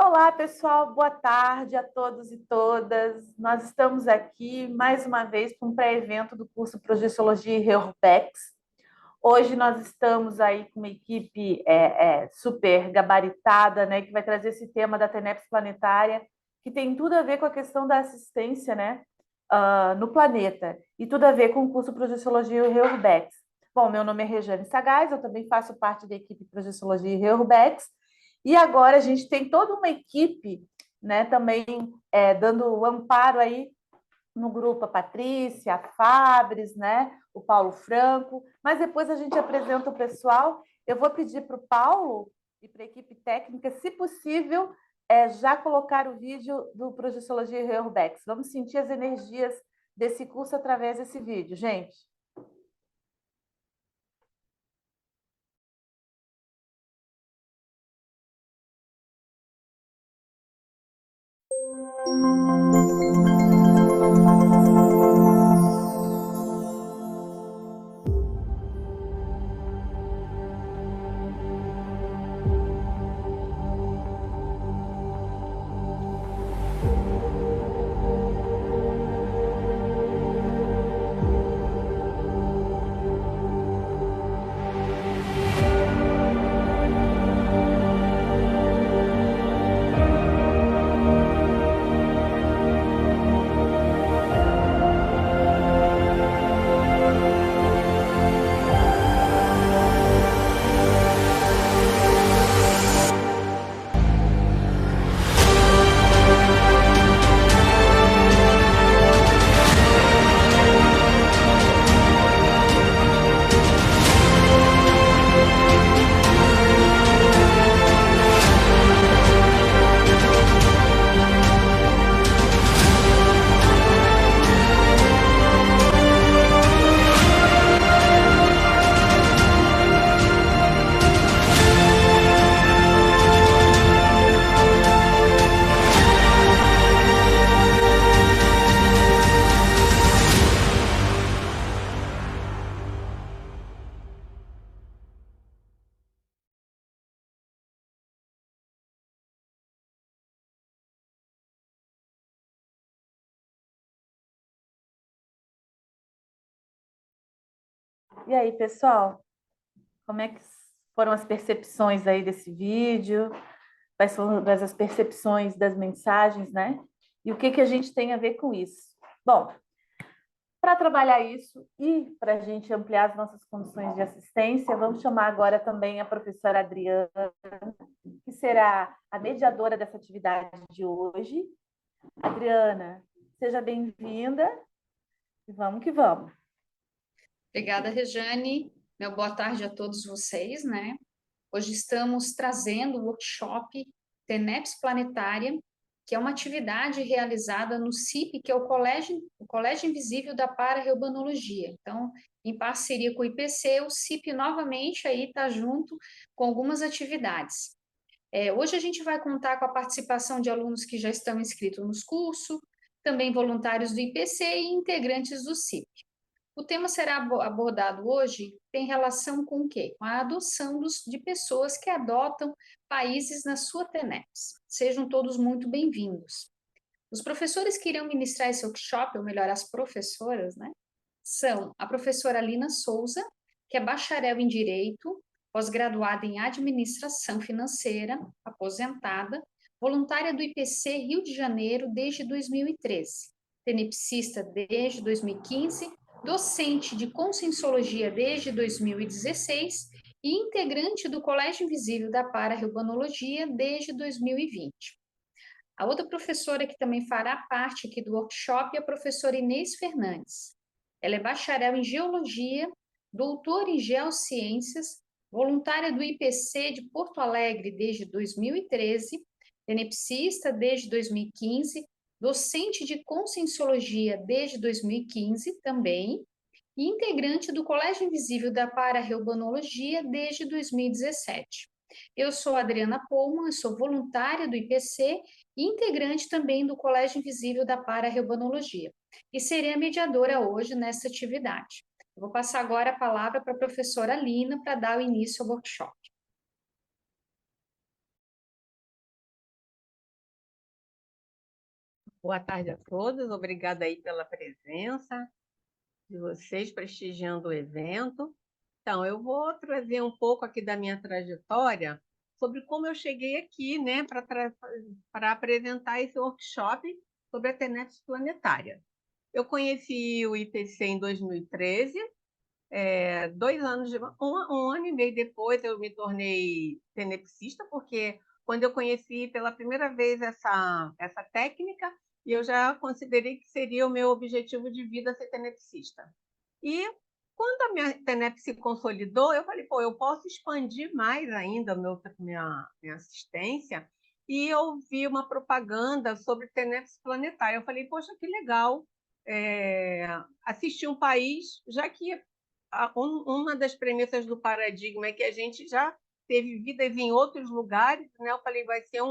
Olá, pessoal, boa tarde a todos e todas. Nós estamos aqui mais uma vez para um pré-evento do curso Projeciologia e Reurbex. Hoje nós estamos aí com uma equipe super gabaritada, né, que vai trazer esse tema da TENEPS planetária, que tem tudo a ver com a questão da assistência, né, no planeta, e tudo a ver com o curso Projeciologia e Reurbex. Bom, meu nome é Rejane Sagaz, eu também faço parte da equipe Projeciologia e Reurbex, e agora a gente tem toda uma equipe, né, também dando o amparo aí no grupo, a Patrícia, a Fabris, né, o Paulo Franco, mas depois a gente apresenta o pessoal. Eu vou pedir para o Paulo e para a equipe técnica, se possível, já colocar o vídeo do Projeciologia e Reurbex. Vamos sentir as energias desse curso através desse vídeo, gente. E aí, pessoal, como é que foram as percepções aí desse vídeo? Quais foram as percepções das mensagens, né? E o que a gente tem a ver com isso? Bom, para trabalhar isso e para a gente ampliar as nossas condições de assistência, vamos chamar agora também a professora Adriana, que será a mediadora dessa atividade de hoje. Adriana, seja bem-vinda e vamos que vamos. Obrigada, Rejane. Meu boa tarde a todos vocês, né? Hoje estamos trazendo o workshop TENEPS Planetária, que é uma atividade realizada no CIP, que é o Colégio Invisível da Para-Reumanologia. Então, em parceria com o IPC, o CIP novamente aí está junto com algumas atividades. Hoje a gente vai contar com a participação de alunos que já estão inscritos nos cursos, também voluntários do IPC e integrantes do CIP. O tema será abordado hoje tem relação com o quê? Com a adoção de pessoas que adotam países na sua TENEPS. Sejam todos muito bem-vindos. Os professores que irão ministrar esse workshop, ou melhor, as professoras, né, são a professora Lina Souza, que é bacharel em Direito, pós-graduada em Administração Financeira, aposentada, voluntária do IPC Rio de Janeiro desde 2013, tenepsista desde 2015, docente de Conscienciologia desde 2016 e integrante do Colégio Invisível da Para-Reumanologia desde 2020. A outra professora que também fará parte aqui do workshop é a professora Inês Fernandes. Ela é bacharel em Geologia, doutora em Geociências, voluntária do IPC de Porto Alegre desde 2013, tenepsista desde 2015, docente de Conscienciologia desde 2015 também, e integrante do Colégio Invisível da Para-Reumanologia desde 2017. Eu sou Adriana Pullman, sou voluntária do IPC e integrante também do Colégio Invisível da Para-Reumanologia, e serei a mediadora hoje nessa atividade. Eu vou passar agora a palavra para a professora Lina para dar o início ao workshop. Boa tarde a todos, obrigada aí pela presença de vocês prestigiando o evento. Então, eu vou trazer um pouco aqui da minha trajetória sobre como eu cheguei aqui, né, para apresentar esse workshop sobre a TENEPS planetária. Eu conheci o IPC em 2013, 2 anos, um ano e meio depois eu me tornei tenepsista, porque quando eu conheci pela primeira vez essa técnica, eu já considerei que seria o meu objetivo de vida ser tenepsista. E quando a minha TENEP se consolidou, eu falei, pô, eu posso expandir mais ainda minha assistência, e eu vi uma propaganda sobre TENEPS planetária. Eu falei, poxa, que legal assistir um país, já que uma das premissas do paradigma é que a gente já teve vidas em outros lugares, né? Eu falei, vai ser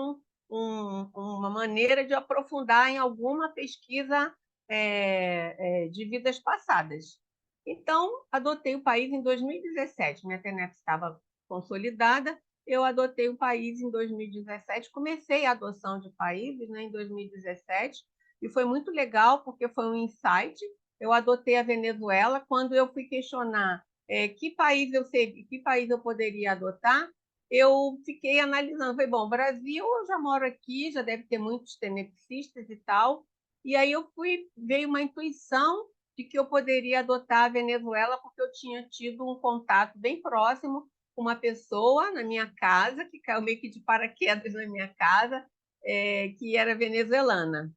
uma maneira de aprofundar em alguma pesquisa de vidas passadas. Então, adotei o país em 2017. Minha TENEP estava consolidada, eu adotei o país em 2017. Comecei a adoção de países, né, em 2017, e foi muito legal, porque foi um insight. Eu adotei a Venezuela. Quando eu fui questionar que país eu poderia adotar, eu fiquei analisando. Falei, bom, Brasil, eu já moro aqui, já deve ter muitos tenepsistas e tal. E aí veio uma intuição de que eu poderia adotar a Venezuela, porque eu tinha tido um contato bem próximo com uma pessoa na minha casa, que caiu meio que de paraquedas na minha casa, que era venezuelana.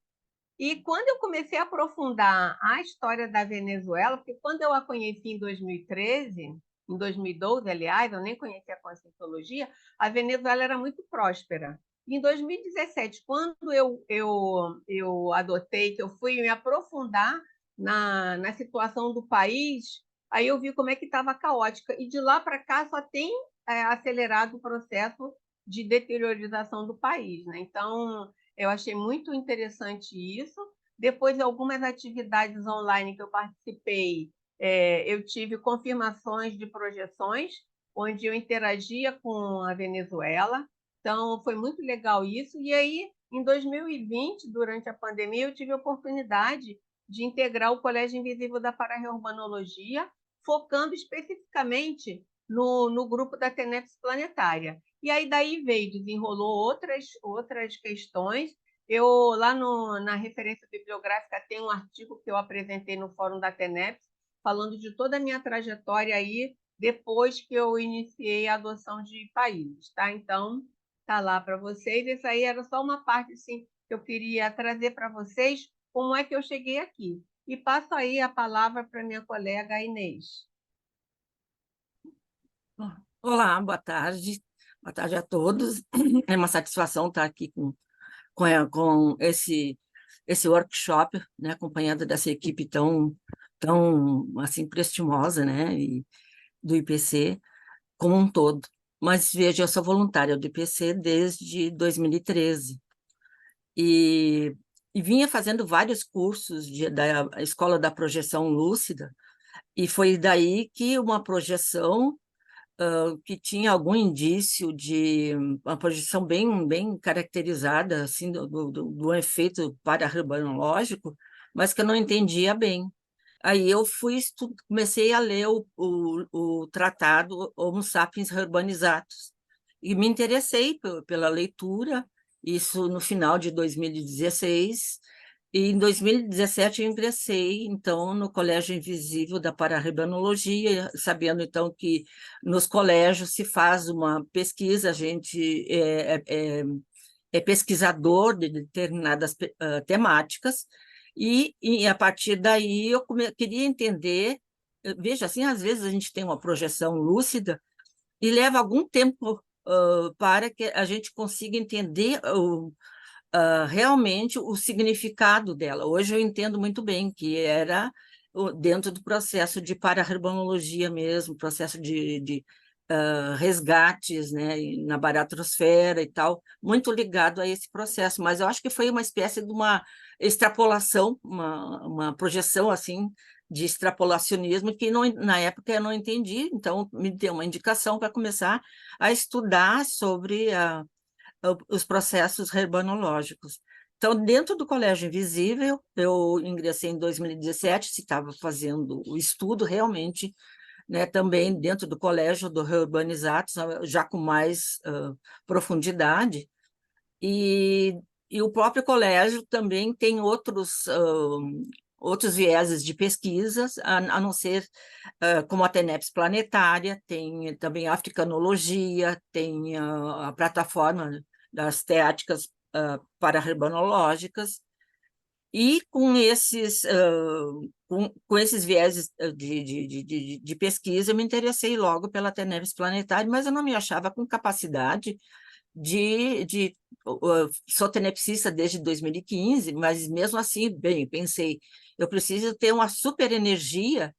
E quando eu comecei a aprofundar a história da Venezuela, porque quando eu a conheci em 2013, em 2012, aliás, eu nem conhecia a Conscienciologia, a Venezuela era muito próspera. Em 2017, quando eu adotei, que eu fui me aprofundar na situação do país, aí eu vi como é que estava caótica. E de lá para cá só tem acelerado o processo de deteriorização do país, né? Então, eu achei muito interessante isso. Depois, de algumas atividades online que eu participei, eu tive confirmações de projeções, onde eu interagia com a Venezuela. Então, foi muito legal isso. E aí, em 2020, durante a pandemia, eu tive a oportunidade de integrar o Colégio Invisível da Pararreumanologia, focando especificamente no grupo da TENEPS Planetária. E aí daí desenrolou outras questões. Eu, lá na referência bibliográfica, tem um artigo que eu apresentei no Fórum da TENEPS, falando de toda a minha trajetória aí, depois que eu iniciei a adoção de países, tá? Então, tá lá para vocês. Isso aí era só uma parte, assim, que eu queria trazer para vocês, como é que eu cheguei aqui. E passo aí a palavra para minha colega Inês. Olá, boa tarde. Boa tarde a todos. É uma satisfação estar aqui com esse workshop, né, acompanhado dessa equipe tão assim, prestimosa, né, e do IPC como um todo. Mas veja, eu sou voluntária do IPC desde 2013 e vinha fazendo vários cursos da Escola da Projeção Lúcida, e foi daí que uma projeção que tinha algum indício de uma projeção bem caracterizada assim, do efeito pararrebanológico, mas que eu não entendia bem. Aí eu comecei a ler o tratado Homo sapiens Urbanizatus e me interessei pela leitura, isso no final de 2016, e em 2017 eu ingressei, então, no Colégio Invisível da Pararrebanologia, sabendo, então, que nos colégios se faz uma pesquisa, a gente é pesquisador de determinadas temáticas, e a partir daí eu queria entender, veja, assim, às vezes a gente tem uma projeção lúcida e leva algum tempo para que a gente consiga entender realmente o significado dela. Hoje eu entendo muito bem que era dentro do processo de pararrebanologia mesmo, processo de resgates, né, na baratrosfera e tal, muito ligado a esse processo, mas eu acho que foi uma espécie de uma extrapolação, uma projeção assim de extrapolacionismo que não, na época eu não entendi, então me deu uma indicação para começar a estudar sobre os processos herbanológicos. Então, dentro do Colégio Invisível, eu ingressei em 2017, se estava fazendo o estudo realmente, né, também dentro do Colégio do Reurbanizados, já com mais profundidade, e, e o próprio colégio também tem outros vieses de pesquisas, a não ser como a TENEPS Planetária, tem também a africanologia, tem a plataforma das teáticas para-herbanológicas, e com esses vieses de pesquisa, eu me interessei logo pela TENEPS Planetária, mas eu não me achava com capacidade sou tenepsista desde 2015, mas mesmo assim, bem, pensei, eu preciso ter uma super energia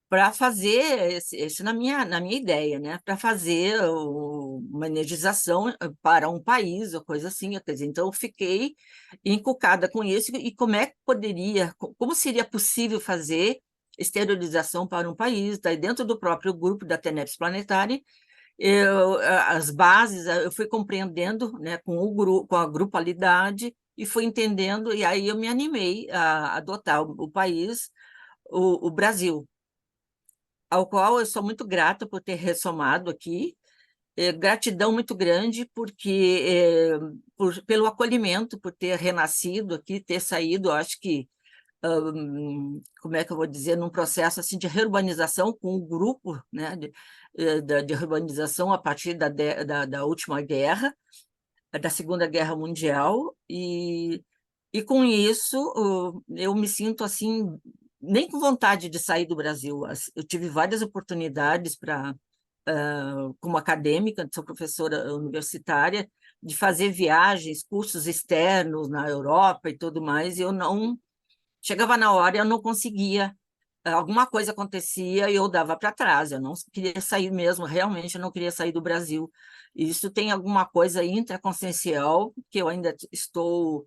para fazer esse na minha ideia, né? Para fazer uma energização para um país ou coisa assim. Quer dizer, então, eu fiquei encucada com isso, e como é que poderia, como seria possível fazer esterilização para um país. Daí, dentro do próprio grupo da TENEPS Planetária, as bases, eu fui compreendendo, né, com a grupalidade, e fui entendendo, e aí eu me animei a adotar o país, o Brasil, ao qual eu sou muito grata por ter ressomado aqui. Gratidão muito grande pelo acolhimento, por ter renascido aqui, ter saído, acho que, como é que eu vou dizer, num processo assim de reurbanização com o grupo, né, de reurbanização a partir da última guerra, da Segunda Guerra Mundial, e com isso eu me sinto assim, nem com vontade de sair do Brasil. Eu tive várias oportunidades como acadêmica, sou professora universitária, de fazer viagens, cursos externos na Europa e tudo mais, e eu não chegava na hora, eu não conseguia, alguma coisa acontecia e eu dava para trás, eu não queria sair mesmo, realmente eu não queria sair do Brasil. E isso tem alguma coisa intraconsciencial, que eu ainda estou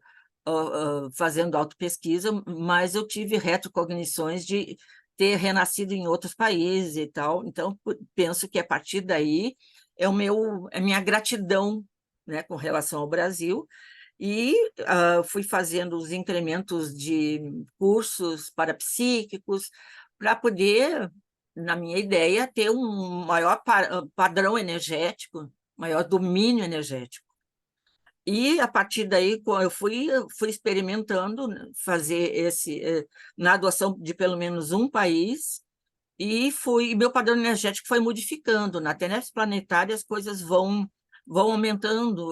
fazendo autopesquisa, mas eu tive retrocognições de ter renascido em outros países e tal, então penso que a partir daí é minha gratidão, né, com relação ao Brasil, e fui fazendo os incrementos de cursos parapsíquicos para poder, na minha ideia, ter um maior padrão energético, maior domínio energético. E, a partir daí, eu fui experimentando, né, fazer na adoção de pelo menos um país, e meu padrão energético foi modificando. Na TENEPS Planetária, as coisas vão aumentando,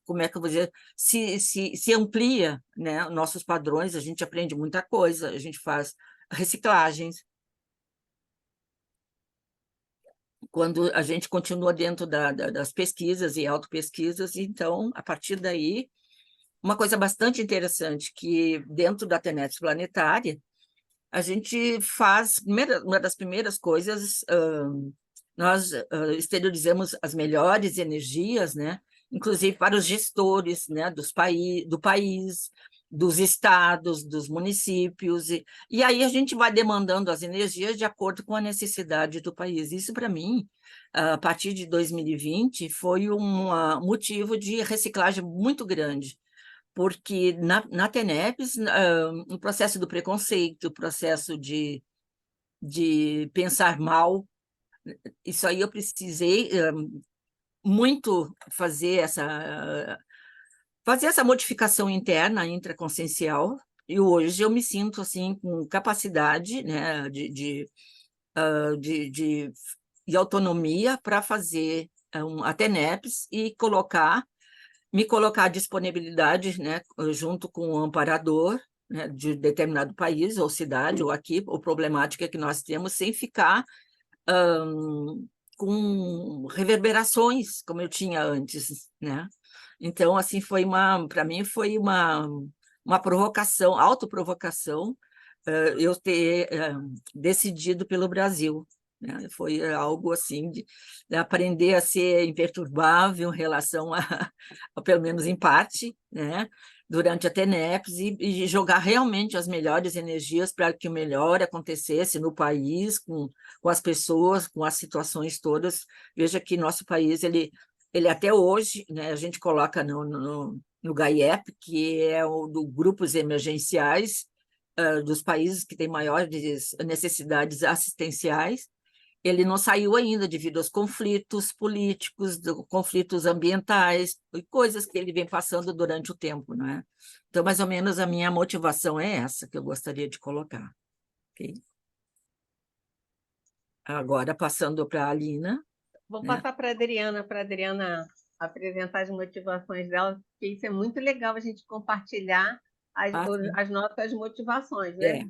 como é que eu vou dizer, se amplia, né, nossos padrões, a gente aprende muita coisa, a gente faz reciclagens. Quando a gente continua dentro das pesquisas e autopesquisas, então, a partir daí, uma coisa bastante interessante, que dentro da TENEPS Planetária, a gente faz, uma das primeiras coisas, nós exteriorizamos as melhores energias, né? Inclusive para os gestores, né? do país, dos estados, dos municípios, e aí a gente vai demandando as energias de acordo com a necessidade do país. Isso, para mim, a partir de 2020, foi um motivo de reciclagem muito grande, porque na TENEPS, o processo do preconceito, o processo de pensar mal, isso aí eu precisei muito fazer essa modificação interna, intraconsciencial, e hoje eu me sinto assim com capacidade, né, de autonomia para fazer a TENEPS e me colocar à disponibilidade, né, junto com o amparador, né, de determinado país, ou cidade, ou aqui, ou problemática que nós temos, sem ficar com reverberações, como eu tinha antes, né? Então, assim, para mim, foi uma provocação, autoprovocação, eu ter decidido pelo Brasil, né? Foi algo assim de aprender a ser imperturbável em relação pelo menos em parte, né? Durante a TENEPS, e jogar realmente as melhores energias para que o melhor acontecesse no país, com as pessoas, com as situações todas. Veja que nosso país, ele até hoje, né, a gente coloca no GAIEP, que é o do grupos emergenciais dos países que têm maiores necessidades assistenciais. Ele não saiu ainda devido aos conflitos políticos, conflitos ambientais, e coisas que ele vem passando durante o tempo, não é? Então, mais ou menos, a minha motivação é essa que eu gostaria de colocar. Okay? Agora, passando para a Alina. Vou Né? passar para a Adriana apresentar as motivações dela, porque isso é muito legal a gente compartilhar as nossas motivações, né?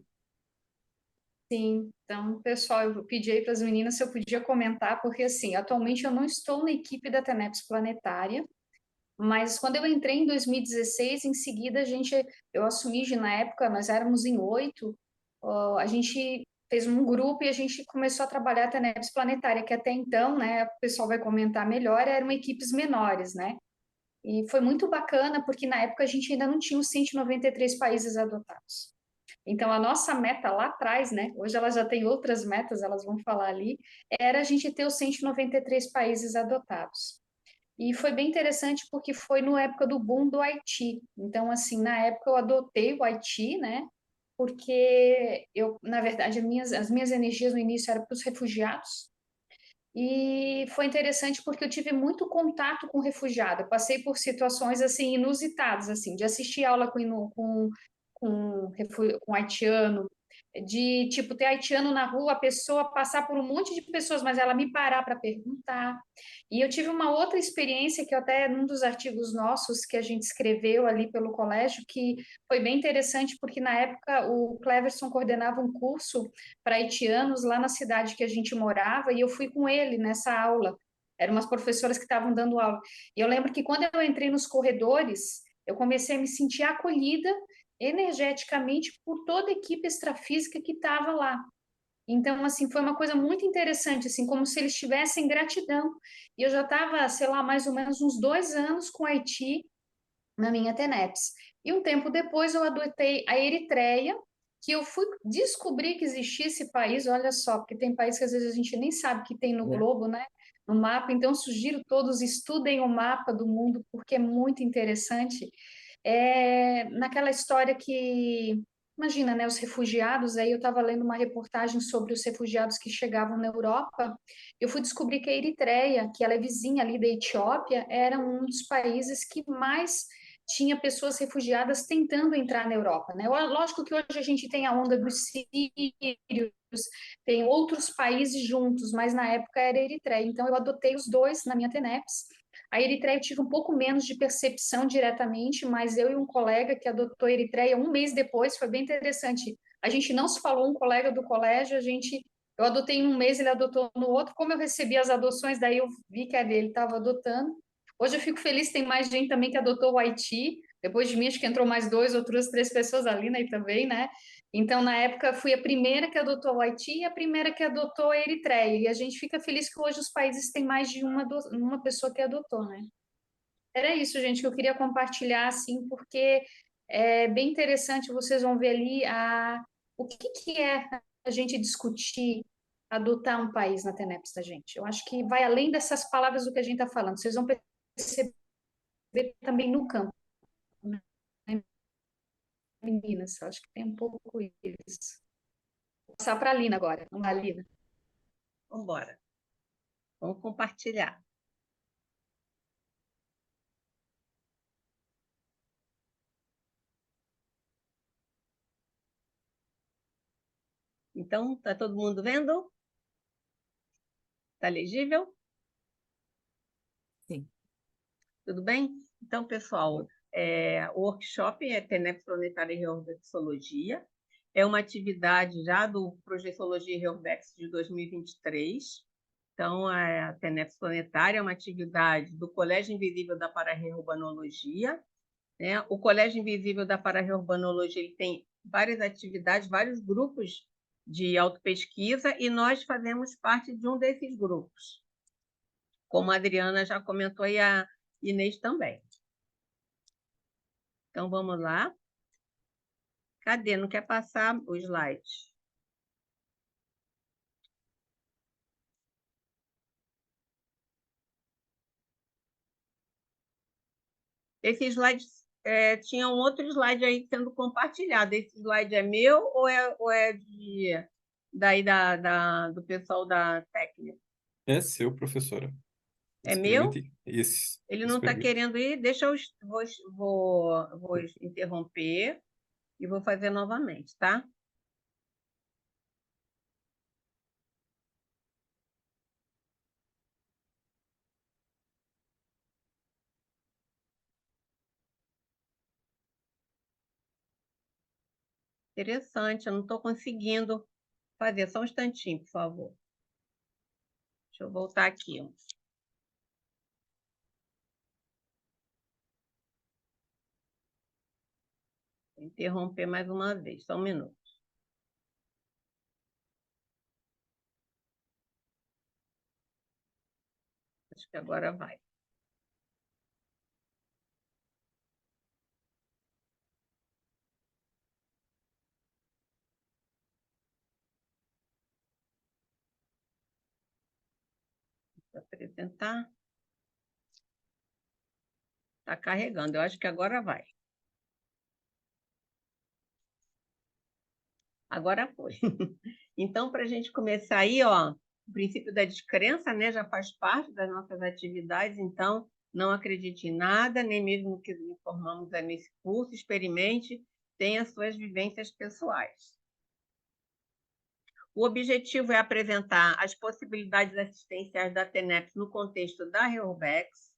Sim, então, pessoal, eu pedi aí para as meninas se eu podia comentar, porque, assim, atualmente eu não estou na equipe da TENEPS Planetária, mas quando eu entrei em 2016, em seguida eu assumi, na época, nós éramos em 8, a gente fez um grupo e a gente começou a trabalhar a TENEPS Planetária, que até então, né, o pessoal vai comentar melhor, eram equipes menores, né? E foi muito bacana, porque na época a gente ainda não tinha os 193 países adotados. Então, a nossa meta lá atrás, né? Hoje ela já tem outras metas, elas vão falar ali, era a gente ter os 193 países adotados. E foi bem interessante porque foi na época do boom do Haiti. Então, assim, na época eu adotei o Haiti, né? Porque eu, na verdade, as minhas energias no início eram para os refugiados. E foi interessante porque eu tive muito contato com refugiado. Eu passei por situações assim inusitadas, assim, de assistir aula com haitiano, de tipo ter haitiano na rua, a pessoa passar por um monte de pessoas, mas ela me parar para perguntar. E eu tive uma outra experiência que eu até num dos artigos nossos que a gente escreveu ali pelo colégio, que foi bem interessante porque na época o Cleverson coordenava um curso para haitianos lá na cidade que a gente morava e eu fui com ele nessa aula. Eram umas professoras que estavam dando aula. E eu lembro que quando eu entrei nos corredores, eu comecei a me sentir acolhida energeticamente por toda a equipe extrafísica que estava lá. Então, assim, foi uma coisa muito interessante, assim, como se eles tivessem gratidão. E eu já estava, sei lá, mais ou menos uns 2 anos com Haiti na minha TENEPS. E um tempo depois eu adotei a Eritreia, que eu fui descobrir que existia esse país, olha só, porque tem países que às vezes a gente nem sabe que tem no globo, né? No mapa. Então, sugiro todos estudem o mapa do mundo, porque é muito interessante. Naquela história que, imagina, né, os refugiados, aí eu estava lendo uma reportagem sobre os refugiados que chegavam na Europa, eu fui descobrir que a Eritreia, que ela é vizinha ali da Etiópia, era um dos países que mais tinha pessoas refugiadas tentando entrar na Europa, né? Lógico que hoje a gente tem a onda dos sírios, tem outros países juntos, mas na época era a Eritreia, então eu adotei os dois na minha TENEPS. A Eritreia eu tive um pouco menos de percepção diretamente, mas eu e um colega que adotou a Eritreia um mês depois, foi bem interessante. A gente não se falou, um colega do colégio, eu adotei em um mês, ele adotou no outro. Como eu recebi as adoções, daí eu vi que a dele estava adotando. Hoje eu fico feliz, tem mais gente também que adotou o Haiti. Depois de mim, acho que entrou mais 2 ou 3 pessoas ali, né, também, né? Então, na época, fui a primeira que adotou o Haiti e a primeira que adotou a Eritreia. E a gente fica feliz que hoje os países têm mais de uma pessoa que adotou, né? Era isso, gente, que eu queria compartilhar, assim, porque é bem interessante, vocês vão ver ali o que é a gente discutir, adotar um país na TENEPS da gente. Eu acho que vai além dessas palavras do que a gente está falando. Vocês vão perceber também no campo, né, meninas? Eu acho que tem um pouco isso. Vou passar para a Lina agora. Vamos lá, Lina. Vamos embora. Vamos compartilhar. Então, está todo mundo vendo? Está legível? Sim. Tudo bem? Então, pessoal, o workshop é TENEPS Planetária e Reorbexologia. É uma atividade já do Projeciologia e Reorbex de 2023. Então, a TENEPS Planetária é uma atividade do Colégio Invisível da Para-Reurbanologia, né? O Colégio Invisível da Para-Reurbanologia ele tem várias atividades, vários grupos de autopesquisa, e nós fazemos parte de um desses grupos, como a Adriana já comentou e a Inês também. Então, vamos lá. Cadê? Não quer passar o slide? Esse slide tinha um outro slide aí sendo compartilhado. Esse slide é meu ou é do pessoal da técnica? É seu, professora. É meu? Experimente esse. Ele não está Experimente. querendo ir? Deixa eu vou interromper e vou fazer novamente, tá? Interessante, eu não estou conseguindo fazer. Só um instantinho, por favor. Deixa eu voltar aqui. Vou interromper mais uma vez, só um minuto. Acho que agora vai. Vou apresentar. Está carregando, eu acho que agora vai. Agora foi. Então, para a gente começar aí, ó, o princípio da descrença, né, já faz parte das nossas atividades, então não acredite em nada, nem mesmo no que informamos nesse curso, experimente, tenha suas vivências pessoais. O objetivo é apresentar as possibilidades assistenciais da TENEPS no contexto da REURBEX,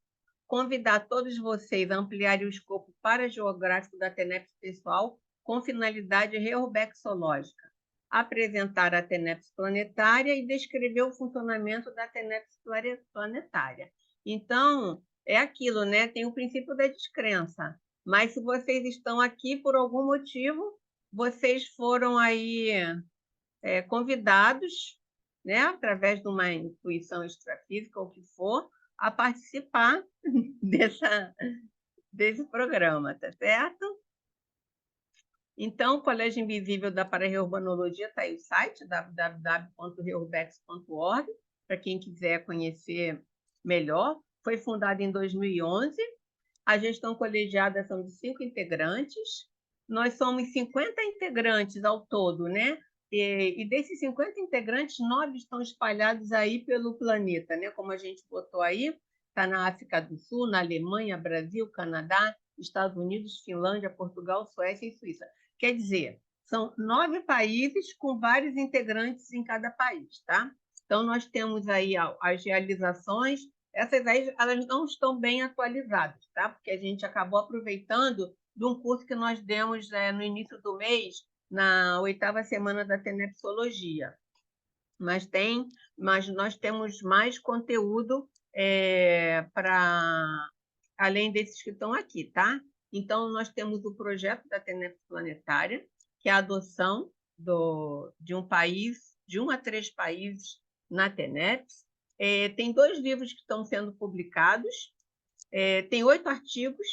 convidar todos vocês a ampliarem o escopo parageográfico da TENEPS pessoal com finalidade reurbexológica, apresentar a TENEPS planetária e descrever o funcionamento da TENEPS planetária. Então, é aquilo, né? Tem o princípio da descrença, mas se vocês estão aqui por algum motivo, vocês foram aí convidados, né, através de uma intuição extrafísica ou o que for, a participar desse programa, tá certo? Então, o Colégio Invisível da Parareurbanologia está aí o site, www.reurbex.org, para quem quiser conhecer melhor. Foi fundado em 2011. A gestão colegiada são de 5 integrantes. Nós somos 50 integrantes ao todo, né? E desses 50 integrantes, 9 estão espalhados aí pelo planeta, né? Como a gente botou aí, está na África do Sul, na Alemanha, Brasil, Canadá, Estados Unidos, Finlândia, Portugal, Suécia e Suíça. Quer dizer, são 9 países com vários integrantes em cada país, tá? Então, nós temos aí as realizações, essas aí elas não estão bem atualizadas, tá? Porque a gente acabou aproveitando de um curso que nós demos no início do mês, na 8ª semana da Tenepsologia. Mas nós temos mais conteúdo para além desses que estão aqui, tá? Então, nós temos o projeto da TENEPS Planetária, que é a adoção de um país, de 1 a 3 países na TENEPS. Tem 2 livros que estão sendo publicados, tem 8 artigos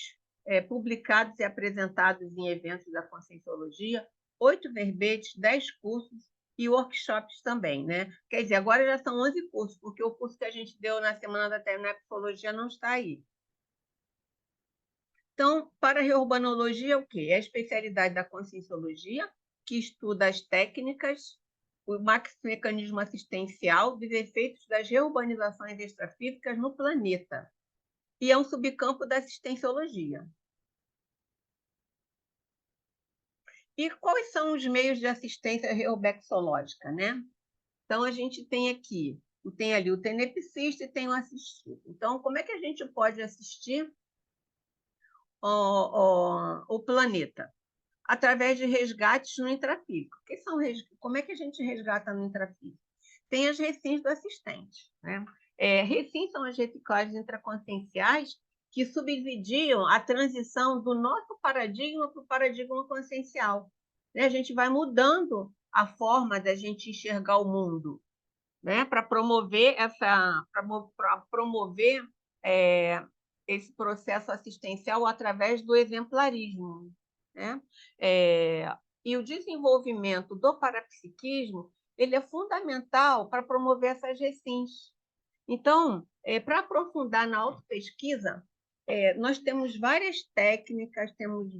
publicados e apresentados em eventos da Conscienciologia, 8 verbetes, 10 cursos e workshops também, né? Quer dizer, agora já são 11 cursos, porque o curso que a gente deu na Semana da Tenepsologia não está aí. Então, para a reurbanologia, o quê? É a especialidade da conscienciologia, que estuda as técnicas, o mecanismo assistencial dos efeitos das reurbanizações extrafísicas no planeta. E é um subcampo da assistenciologia. E quais são os meios de assistência reurbexológica, né? Então, a gente tem ali o tenepsista e tem o assistido. Então, como é que a gente pode assistir o planeta? Através de resgates no intrafísico. Como é que a gente resgata no intrafísico? Tem as recins do assistente, né? Recins são as reciclagens intraconscienciais que subsidiam a transição do nosso paradigma para o paradigma consciencial. A gente vai mudando a forma da gente enxergar o mundo, né? Para promover esse processo assistencial através do exemplarismo, né? E o desenvolvimento do parapsiquismo ele é fundamental para promover essas recins. Então, para aprofundar na autopesquisa, nós temos várias técnicas, temos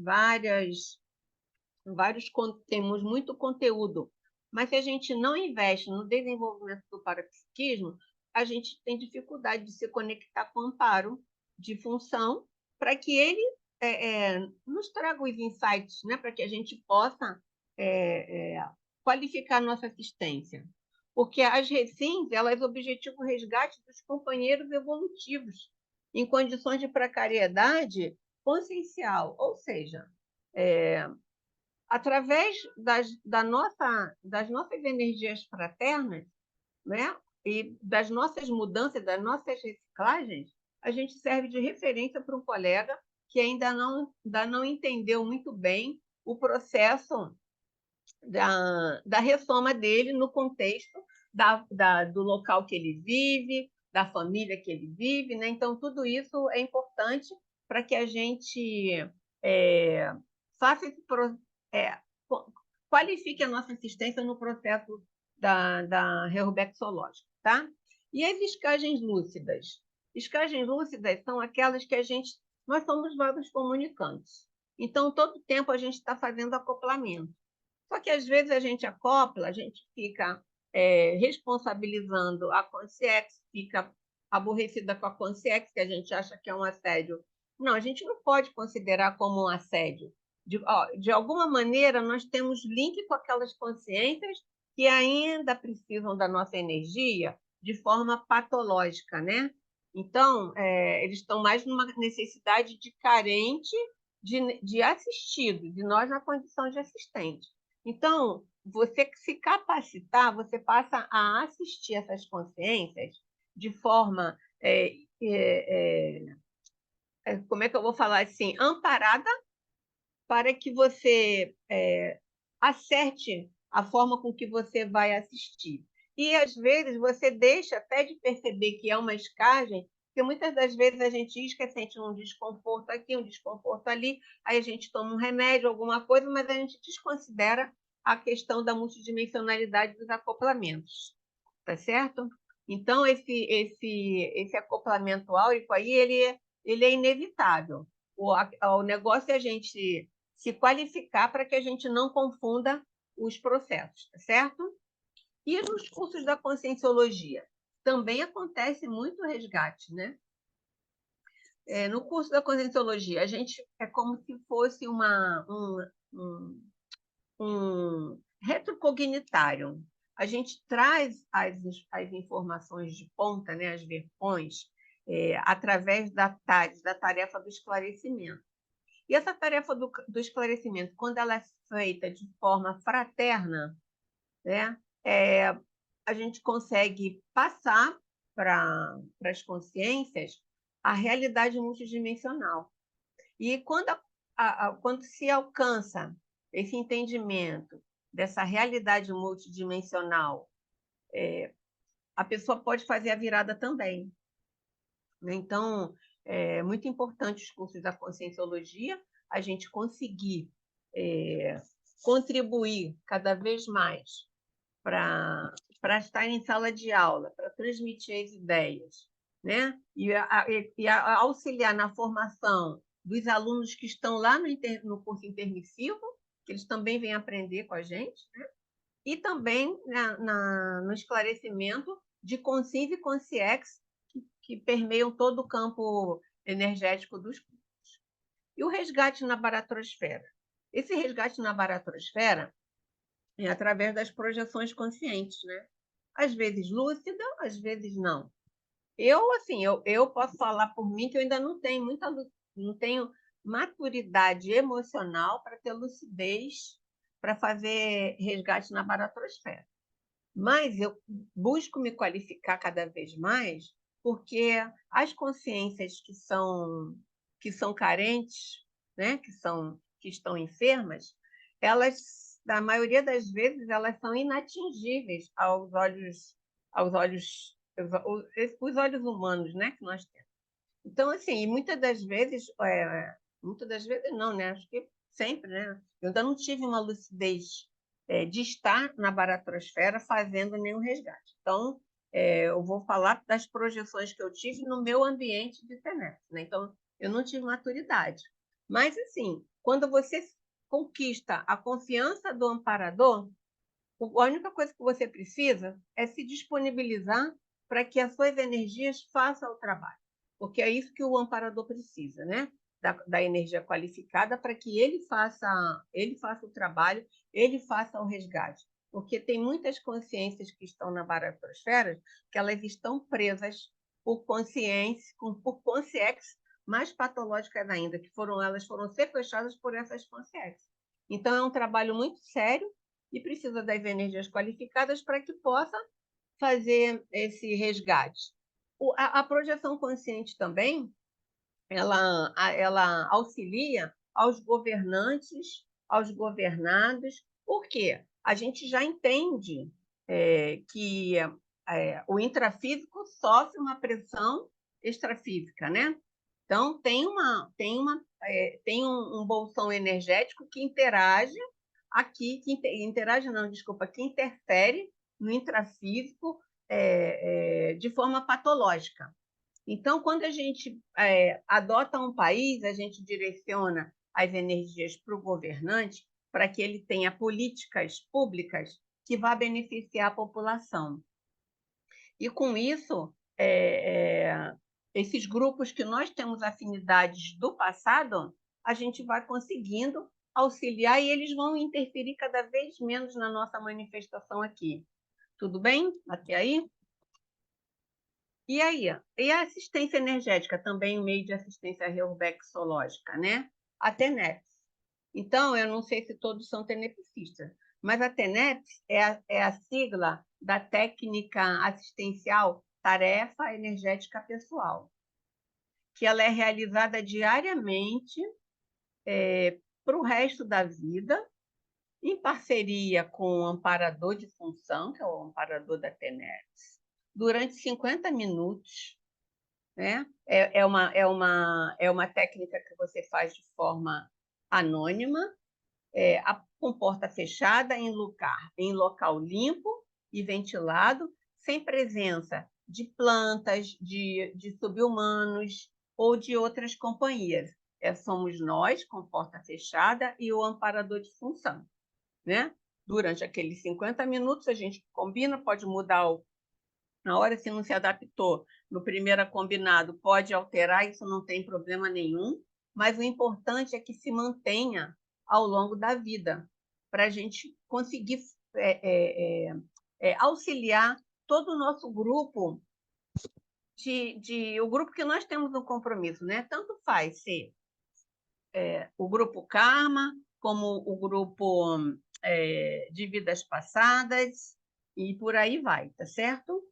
muito conteúdo, mas se a gente não investe no desenvolvimento do parapsiquismo, a gente tem dificuldade de se conectar com o amparo de função para que ele nos traga os insights, né, para que a gente possa qualificar a nossa assistência. Porque as recins, elas objetivam o resgate dos companheiros evolutivos em condições de precariedade consciencial, ou seja, através das nossas energias fraternas, né, e das nossas mudanças, das nossas reciclagens, a gente serve de referência para um colega que ainda não entendeu muito bem o processo da ressoma dele no contexto do local que ele vive, da família que ele vive, né? Então, tudo isso é importante para que a gente faça qualifique a nossa assistência no processo da reurbexológica, tá? E as escagens lúcidas? Escagens lúcidas são aquelas que nós somos vários comunicantes. Então, todo tempo a gente está fazendo acoplamento. Só que, às vezes, a gente acopla, a gente fica responsabilizando a consciex, fica aborrecida com a consciex, que a gente acha que é um assédio. Não, a gente não pode considerar como um assédio. De alguma maneira, nós temos link com aquelas consciências que ainda precisam da nossa energia de forma patológica, né? Então, eles estão mais numa necessidade de carente de assistido, de nós na condição de assistente. Então, você se capacitar, você passa a assistir essas consciências de forma, como é que eu vou falar assim, amparada, para que você acerte a forma com que você vai assistir. E, às vezes, você deixa até de perceber que é uma escagem, porque muitas das vezes a gente diz que sente um desconforto aqui, um desconforto ali, aí a gente toma um remédio, alguma coisa, mas a gente desconsidera a questão da multidimensionalidade dos acoplamentos, tá certo? Então, esse acoplamento áurico aí, ele é inevitável. O negócio é a gente se qualificar para que a gente não confunda os processos, tá certo? E nos cursos da conscienciologia? Também acontece muito resgate, né? No curso da conscienciologia, a gente é como se fosse um retrocognitário. A gente traz as informações de ponta, né, as verpões, através da TARES, da tarefa do esclarecimento. E essa tarefa do esclarecimento, quando ela é feita de forma fraterna, né, a gente consegue passar para as consciências a realidade multidimensional. E quando se alcança esse entendimento dessa realidade multidimensional, a pessoa pode fazer a virada também. Então, é muito importante os cursos da conscienciologia, a gente conseguir contribuir cada vez mais para estar em sala de aula, para transmitir as ideias, né? E auxiliar na formação dos alunos que estão lá no curso intermissivo, que eles também vêm aprender com a gente, né? E também no esclarecimento de consciência e consciex que permeiam todo o campo energético dos cursos. E o resgate na baratrosfera? Esse resgate na baratrosfera é através das projeções conscientes, né? Às vezes lúcida, às vezes não. Eu posso falar por mim que eu ainda não tenho maturidade emocional para ter lucidez para fazer resgate na baratrosfera. Mas eu busco me qualificar cada vez mais, porque as consciências que são carentes, né, que estão enfermas, elas, na maioria das vezes, elas são inatingíveis os olhos humanos, né, que nós temos. Então, assim, muitas das vezes não, né? Acho que sempre, né? Eu ainda não tive uma lucidez de estar na baratrosfera fazendo nenhum resgate. Então, eu vou falar das projeções que eu tive no meu ambiente de TENEPS, né? Então, eu não tive maturidade. Mas, assim, quando você conquista a confiança do amparador, a única coisa que você precisa é se disponibilizar para que as suas energias façam o trabalho. Porque é isso que o amparador precisa, né? Da energia qualificada para que ele faça o trabalho, ele faça o resgate. Porque tem muitas consciências que estão na baratrosfera que elas estão presas por consciência, por consciências mais patológicas ainda, que elas foram sequestradas por essas consciências. Então, é um trabalho muito sério e precisa das energias qualificadas para que possa fazer esse resgate. A projeção consciente também, ela auxilia aos governantes, aos governados. Por quê? A gente já entende que o intrafísico sofre uma pressão extrafísica, né? Então, tem um bolsão energético que interage aqui, que interfere no intrafísico de forma patológica. Então, quando a gente adota um país, a gente direciona as energias para o governante para que ele tenha políticas públicas que vá beneficiar a população. E, com isso, esses grupos que nós temos afinidades do passado, a gente vai conseguindo auxiliar e eles vão interferir cada vez menos na nossa manifestação aqui. Tudo bem? Até aí? E aí? E a assistência energética, também um meio de assistência reurbaxológica, né? A TENEPS. Então, eu não sei se todos são tenepsistas, mas a TENEPS é a sigla da técnica assistencial tarefa energética pessoal, que ela é realizada diariamente para o resto da vida, em parceria com o amparador de função, que é o amparador da TENEPS, durante 50 minutos. Né? É uma técnica que você faz de forma anônima, com porta fechada, em local limpo e ventilado, sem presença de plantas, de sub-humanos ou de outras companhias. Somos nós, com porta fechada, e o amparador de função. Né? Durante aqueles 50 minutos, a gente combina, pode mudar na hora, se não se adaptou no primeiro combinado, pode alterar, isso não tem problema nenhum, mas o importante é que se mantenha ao longo da vida, para a gente conseguir auxiliar todo o nosso grupo, o grupo que nós temos no compromisso, né? Tanto faz ser o grupo Karma, como o grupo de vidas passadas, e por aí vai, tá certo?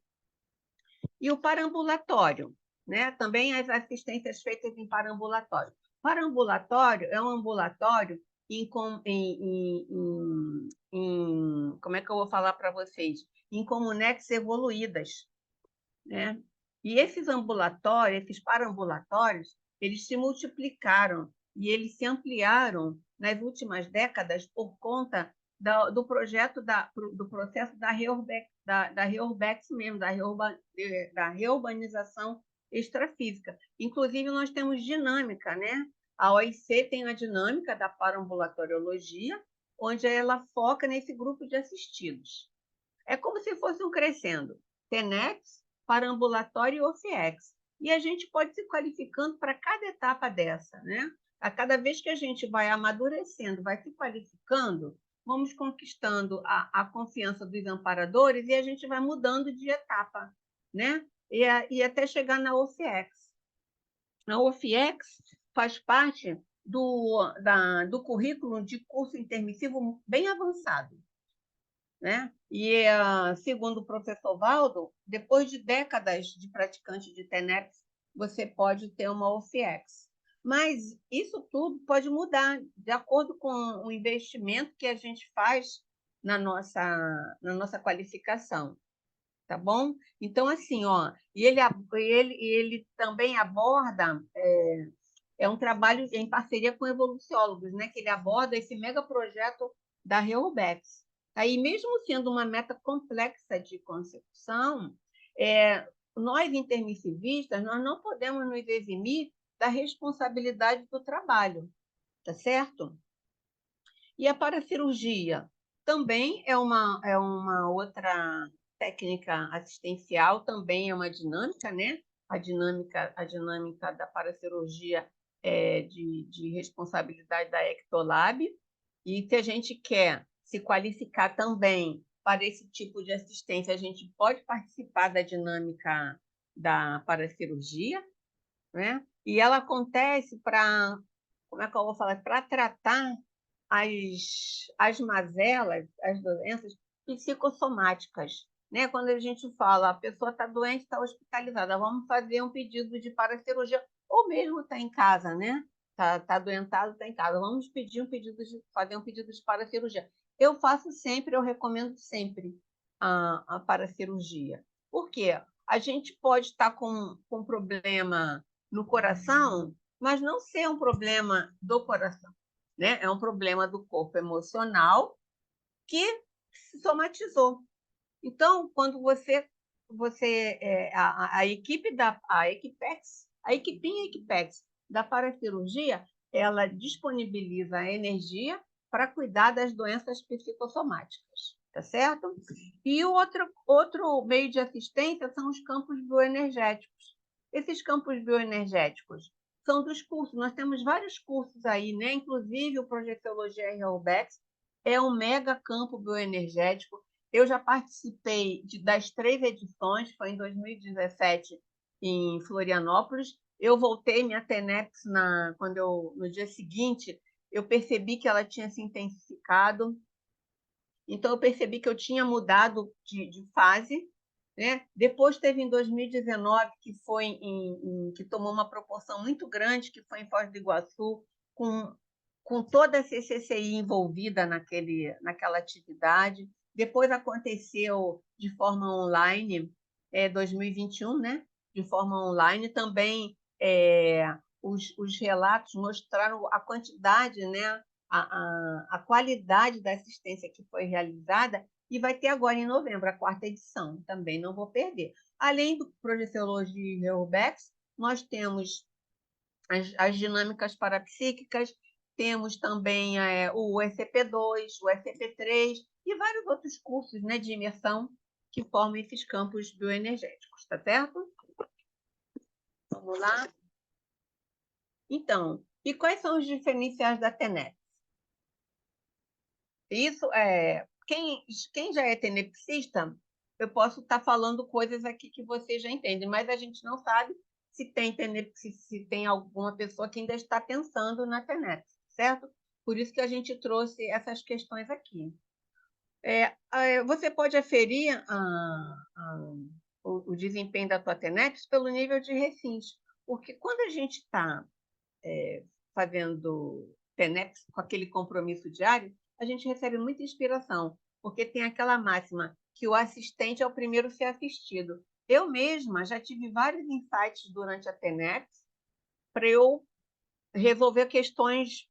E o parambulatório, né? Também as assistências feitas em parambulatório. Parambulatório é um ambulatório como é que eu vou falar para vocês? Em comunidades evoluídas, né? E esses ambulatórios, esses parambulatórios, eles se multiplicaram e eles se ampliaram nas últimas décadas por conta do processo da reurbex mesmo, da reurbanização extrafísica. Inclusive, nós temos dinâmica, né? A OIC tem a dinâmica da parambulatoriologia, onde ela foca nesse grupo de assistidos. É como se fosse um crescendo. TENEPS, parambulatório e OFIEX. E a gente pode se qualificando para cada etapa dessa, né? A cada vez que a gente vai amadurecendo, vai se qualificando, vamos conquistando a confiança dos amparadores e a gente vai mudando de etapa, né? E até chegar na OFIEX. A OFIEX faz parte do currículo de curso intermissivo bem avançado, né? E, segundo o professor Valdo, depois de décadas de praticante de TENEPS, você pode ter uma OFIEX. Mas isso tudo pode mudar de acordo com o investimento que a gente faz na nossa qualificação, tá bom? Então, assim, e ele também aborda, um trabalho em parceria com evoluciólogos, né? Que ele aborda esse mega projeto da Reurbex. Aí, mesmo sendo uma meta complexa de consecução, nós intermissivistas, nós não podemos nos eximir da responsabilidade do trabalho, tá certo? E a paracirurgia também é uma outra técnica assistencial, também é uma dinâmica, né? A dinâmica da paracirurgia é de responsabilidade da Ectolab. E se a gente quer se qualificar também para esse tipo de assistência, a gente pode participar da dinâmica da paracirurgia, né? E ela acontece para, como é que eu vou falar, para tratar as mazelas, as doenças psicossomáticas, né? Quando a gente fala, a pessoa está doente, está hospitalizada, vamos fazer um pedido de paracirurgia, ou mesmo está em casa, né? Tá adoentado, está em casa, vamos fazer um pedido de paracirurgia. Eu faço sempre, eu recomendo sempre a paracirurgia. Por quê? A gente pode estar com problema no coração, mas não ser um problema do coração, né? É um problema do corpo emocional que se somatizou. Então, quando a equipe a Equipex, a equipinha Equipex da paracirurgia, ela disponibiliza a energia para cuidar das doenças psicossomáticas, tá certo? E o outro meio de assistência são os campos bioenergéticos. Esses campos bioenergéticos são dos cursos. Nós temos vários cursos aí, né? Inclusive o Projeciologia RLBEX é um mega campo bioenergético. Eu já participei das 3 edições, foi em 2017 em Florianópolis. Eu voltei minha TENEPS no dia seguinte, eu percebi que ela tinha se intensificado. Então, eu percebi que eu tinha mudado de fase, né? Depois teve em 2019, que tomou uma proporção muito grande, que foi em Foz do Iguaçu, com toda a CCCI envolvida naquela atividade. Depois aconteceu de forma online, 2021, né? De forma online. Também os relatos mostraram a quantidade, né? A qualidade da assistência que foi realizada, e vai ter agora em novembro a 4ª edição, também não vou perder. Além do Projeciologia e Urbex, nós temos as dinâmicas parapsíquicas, temos também o SCP-2, o SCP-3 e vários outros cursos, né, de imersão que formam esses campos bioenergéticos, tá certo? Vamos lá? Então, e quais são os diferenciais da TENEP? Isso quem já é tenepsista, eu posso estar falando coisas aqui que vocês já entendem, mas a gente não sabe se tem alguma pessoa que ainda está pensando na TENEPS, certo? Por isso que a gente trouxe essas questões aqui. Você pode aferir o desempenho da tua TENEPS pelo nível de refins, porque quando a gente está fazendo TENEPS com aquele compromisso diário, a gente recebe muita inspiração, porque tem aquela máxima que o assistente é o primeiro a ser assistido. Eu mesma já tive vários insights durante a TENEPS para eu resolver questões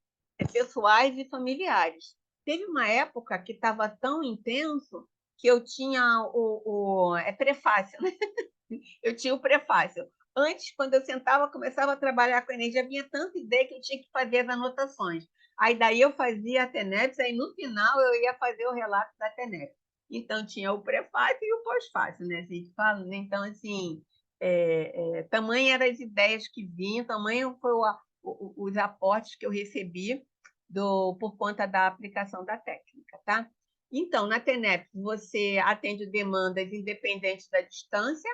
pessoais e familiares. Teve uma época que estava tão intenso que eu tinha o prefácio, né? Eu tinha o prefácio. Antes, quando eu sentava, começava a trabalhar com energia, vinha tanta ideia que eu tinha que fazer as anotações. Aí daí eu fazia a TENEPS, aí no final eu ia fazer o relato da TENEPS. Então tinha o prefácio e o pós-fácio, né? Assim, que fala, né? Então, assim, tamanho eram as ideias que vinham, tamanho foi os aportes que eu recebi por conta da aplicação da técnica, tá? Então, na TENEPS, você atende demandas independentes da distância,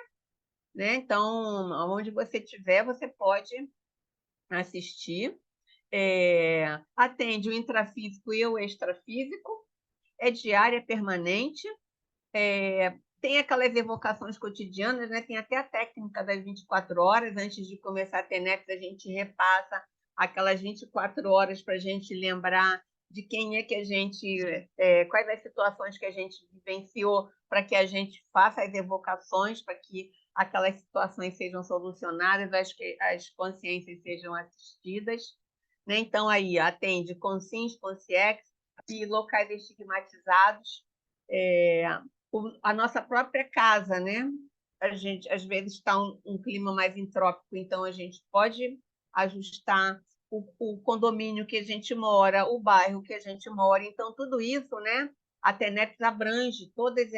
né? Então, onde você estiver, você pode assistir. Atende o intrafísico e o extrafísico, é diária, permanente, tem aquelas evocações cotidianas, né? Tem até a técnica das 24 horas, antes de começar a TENEPS, a gente repassa aquelas 24 horas para a gente lembrar de quem é que a gente, quais as situações que a gente vivenciou, para que a gente faça as evocações, para que aquelas situações sejam solucionadas, as consciências sejam assistidas, né? Então, aí, atende consciência, consciex e locais estigmatizados, a nossa própria casa, né? A gente, às vezes, está um clima mais entrópico, então a gente pode ajustar o condomínio que a gente mora, o bairro que a gente mora. Então, tudo isso, né? A TENEPS abrange todas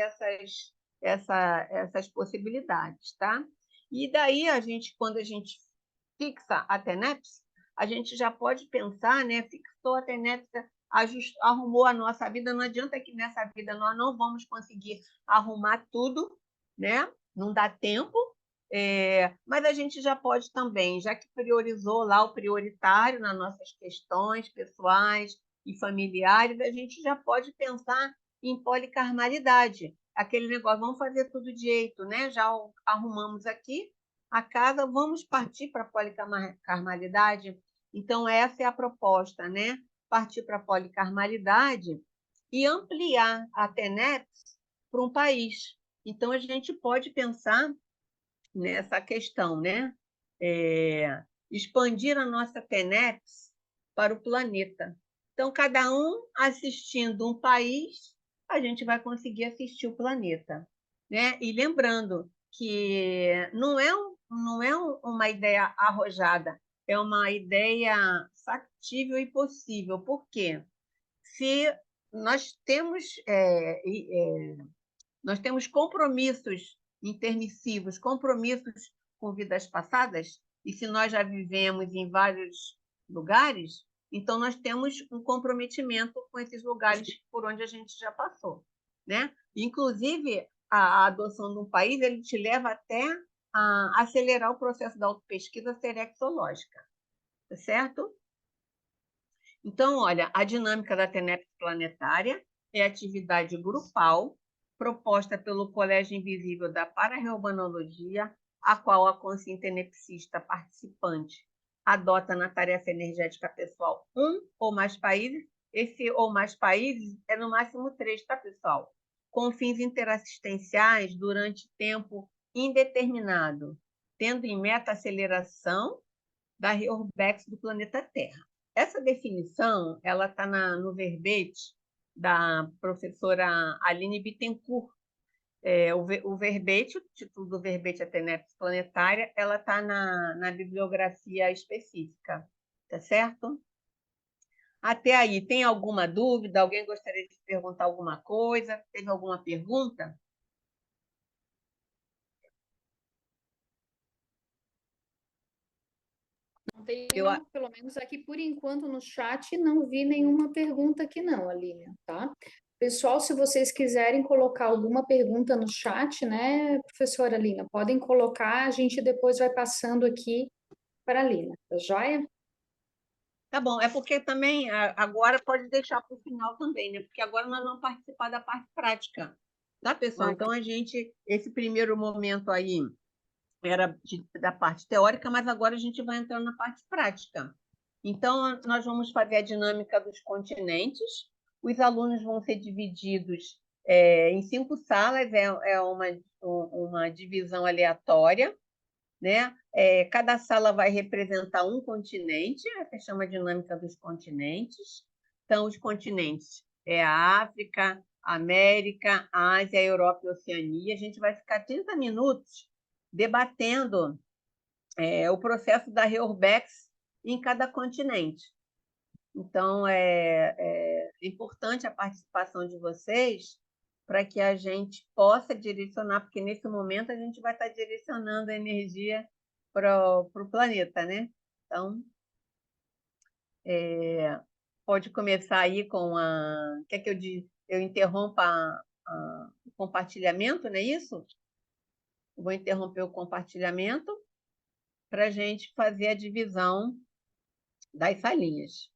essas possibilidades, tá? E daí, quando a gente fixa a TENEPS, a gente já pode pensar, né? Fixou a TENEPS, arrumou a nossa vida. Não adianta que nessa vida nós não vamos conseguir arrumar tudo, né? Não dá tempo, mas a gente já pode também, já que priorizou lá o prioritário nas nossas questões pessoais e familiares, a gente já pode pensar em policarmalidade. Aquele negócio, vamos fazer tudo direito, né? Já arrumamos aqui a casa, vamos partir para a policarmalidade. Então, essa é a proposta, né? Partir para a policarmalidade e ampliar a TENEPS para um país. Então, a gente pode pensar nessa questão, né? Expandir a nossa TENEPS para o planeta. Então, cada um assistindo um país, a gente vai conseguir assistir o planeta, né? E lembrando que não é uma ideia arrojada, é uma ideia factível e possível. Por quê? Se nós temos nós temos compromissos intermissivos, compromissos com vidas passadas, e se nós já vivemos em vários lugares, então nós temos um comprometimento com esses lugares por onde a gente já passou, né? Inclusive, a adoção de um país, ele te leva até a acelerar o processo da autopesquisa serexológica, tá certo? Então, olha, a dinâmica da TENEPS planetária é atividade grupal proposta pelo Colégio Invisível da Pararreumanologia, a qual a consciência tenepsista participante adota na tarefa energética pessoal um ou mais países. Esse ou mais países é no máximo 3, tá, pessoal? Com fins interassistenciais durante tempo indeterminado, tendo em meta a aceleração da reurbex do planeta Terra. Essa definição ela está no verbete da professora Aline Bittencourt. O verbete, o título do verbete Ateneps Planetária, ela está na bibliografia específica, tá certo? Até aí, tem alguma dúvida? Alguém gostaria de perguntar alguma coisa? Teve alguma pergunta? Não tem Eu, nenhuma, pelo menos aqui por enquanto no chat, não vi nenhuma pergunta aqui não, Aline, tá? Pessoal, se vocês quiserem colocar alguma pergunta no chat, né, professora Lina, podem colocar, a gente depois vai passando aqui para a Lina, tá joia? Tá bom, é porque também agora pode deixar para o final também, né? Porque agora nós vamos participar da parte prática, tá, pessoal? Então, esse primeiro momento aí era da parte teórica, mas agora a gente vai entrar na parte prática. Então, nós vamos fazer a dinâmica dos continentes. Os alunos vão ser divididos em 5 salas, é uma divisão aleatória, né? Cada sala vai representar um continente, que chama dinâmica dos continentes. Então, os continentes é a África, a América, a Ásia, a Europa e a Oceania. A gente vai ficar 30 minutos debatendo o processo da Reurbex em cada continente. Então, é importante a participação de vocês para que a gente possa direcionar, porque nesse momento a gente vai estar direcionando a energia para o planeta, né? Então, pode começar aí com a... Quer que eu interrompa o compartilhamento, não é isso? Eu vou interromper o compartilhamento para a gente fazer a divisão das salinhas.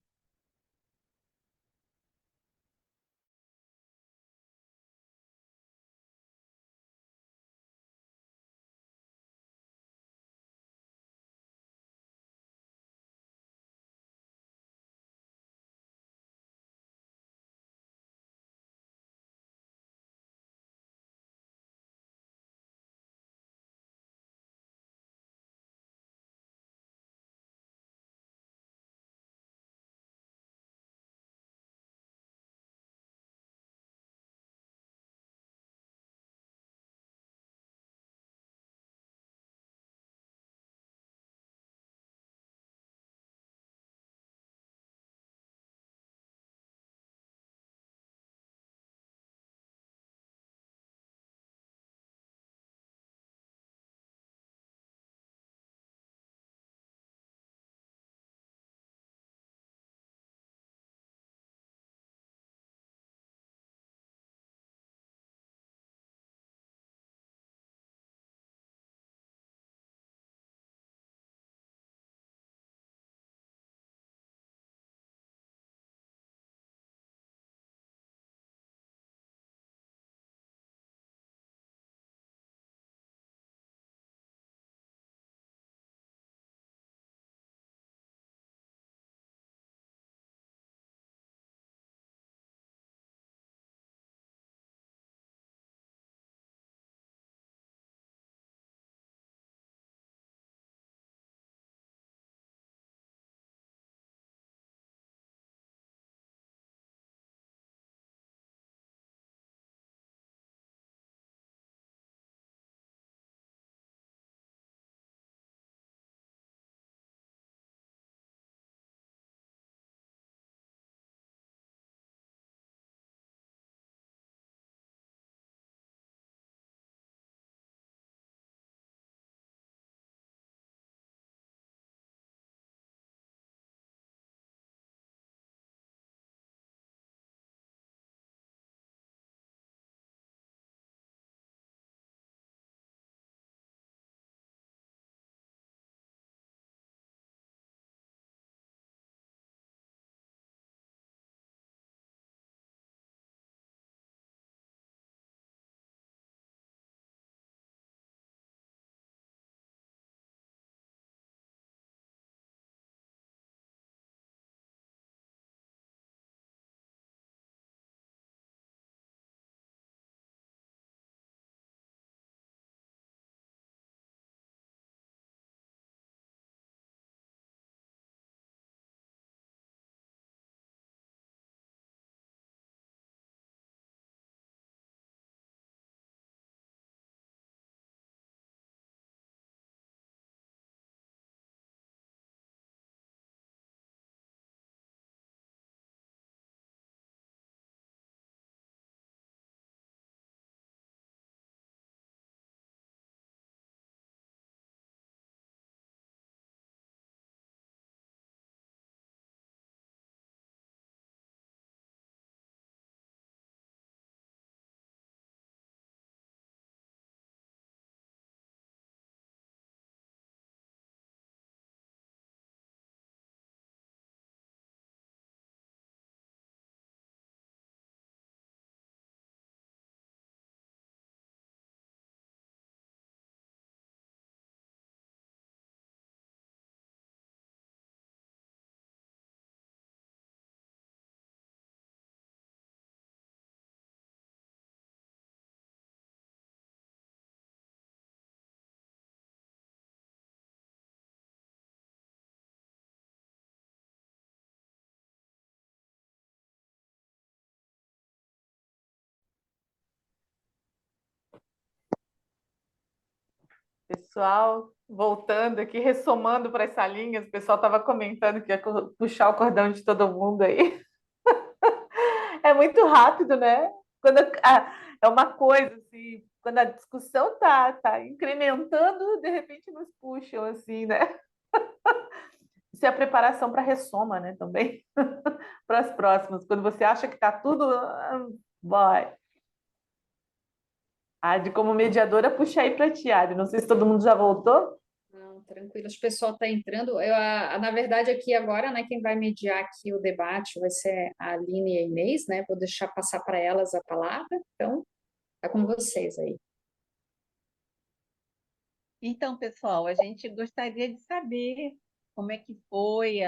Pessoal, voltando aqui, ressomando para as salinhas, o pessoal estava comentando que ia puxar o cordão de todo mundo aí. É muito rápido, né? Quando é uma coisa assim, quando a discussão tá incrementando, de repente nos puxam assim, né? Isso é a preparação para a ressoma, né? Também para as próximas. Quando você acha que está tudo, vai. Adi, como mediadora, puxa aí para ti, Adi. Não sei se todo mundo já voltou. Não, tranquilo, acho que o pessoal está entrando. Na verdade, aqui agora, né, quem vai mediar aqui o debate vai ser a Aline e a Inês, né? Vou deixar passar para elas a palavra. Então, é com vocês aí. Então, pessoal, a gente gostaria de saber como é que foi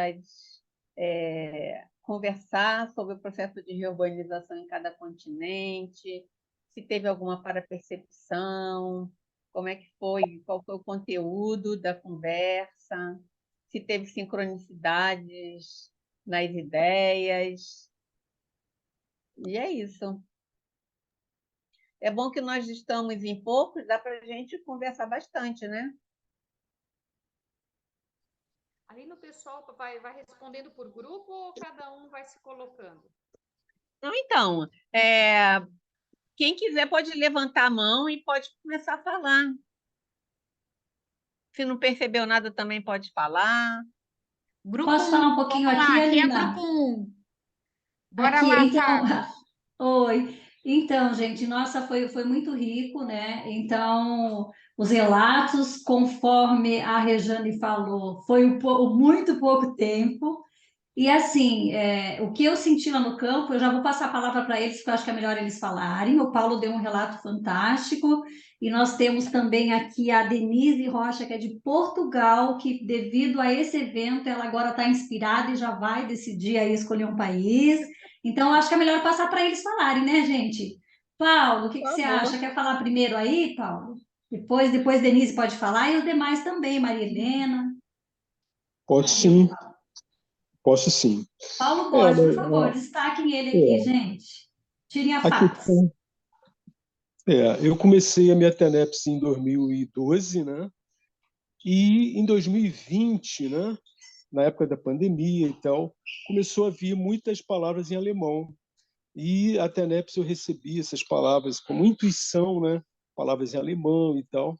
conversar sobre o processo de reurbanização em cada continente, se teve alguma parapercepção, como é que foi, qual foi o conteúdo da conversa, se teve sincronicidades nas ideias. E é isso. É bom que nós estamos em poucos, dá para a gente conversar bastante, né? Ali no pessoal vai respondendo por grupo ou cada um vai se colocando? Então, quem quiser pode levantar a mão e pode começar a falar. Se não percebeu nada, também pode falar. Grupo Posso falar um pouquinho vamos aqui, lá, quem é Alina? grupo 1? Bora Aqui, lá, então, Fábio. oi. Então, gente, nossa, foi muito rico, né? Então, os relatos, conforme a Rejane falou, foi muito pouco tempo. E assim, o que eu senti lá no campo, eu já vou passar a palavra para eles, porque eu acho que é melhor eles falarem. O Paulo deu um relato fantástico, e nós temos também aqui a Denise Rocha, que é de Portugal, que devido a esse evento, ela agora está inspirada e já vai decidir aí escolher um país. Então, eu acho que é melhor passar para eles falarem, né, gente? Paulo, o que Por que você favor. acha? Quer falar primeiro aí, Paulo? Depois Denise pode falar, e os demais também, Maria Helena. Posso sim, posso sim. Paulo É, Borges, por favor, destaquem ele aqui, gente. Tirem a a fax. questão, eu comecei a minha TENEPS em 2012, né? E em 2020, né? Na época da pandemia e tal, começou a vir muitas palavras em alemão. E a TENEPS eu recebi essas palavras como intuição, né? Palavras em alemão e tal.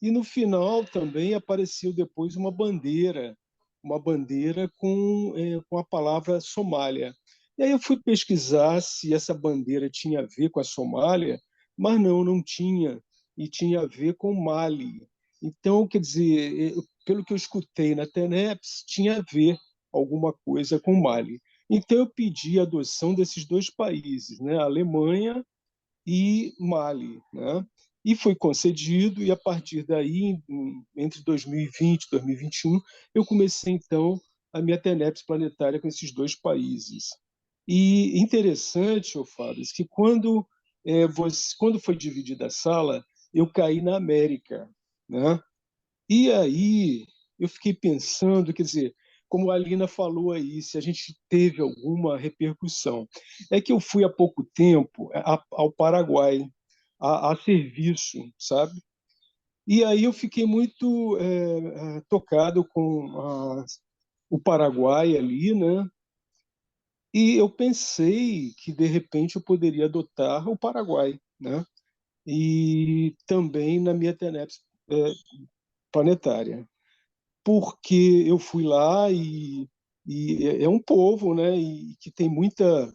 E no final também apareceu depois uma bandeira com a palavra Somália. E aí eu fui pesquisar se essa bandeira tinha a ver com a Somália, mas não tinha, e tinha a ver com Mali. Então, quer dizer, pelo que eu escutei na TENEPS, tinha a ver alguma coisa com Mali. Então, eu pedi a adoção desses dois países, né? A Alemanha e Mali, né? E foi concedido, e a partir daí, entre 2020 e 2021, eu comecei, então, a minha TENEPS planetária com esses dois países. E interessante, Fábio, que quando foi dividida a sala, eu caí na América, né? E aí eu fiquei pensando, quer dizer, como a Alina falou aí, se a gente teve alguma repercussão. É que eu fui há pouco tempo ao Paraguai, a serviço, sabe? E aí eu fiquei muito tocado com o Paraguai ali, né? E eu pensei que, de repente, eu poderia adotar o Paraguai, né? E também na minha TENEPS planetária. Porque eu fui lá e é um povo, né, e que tem muita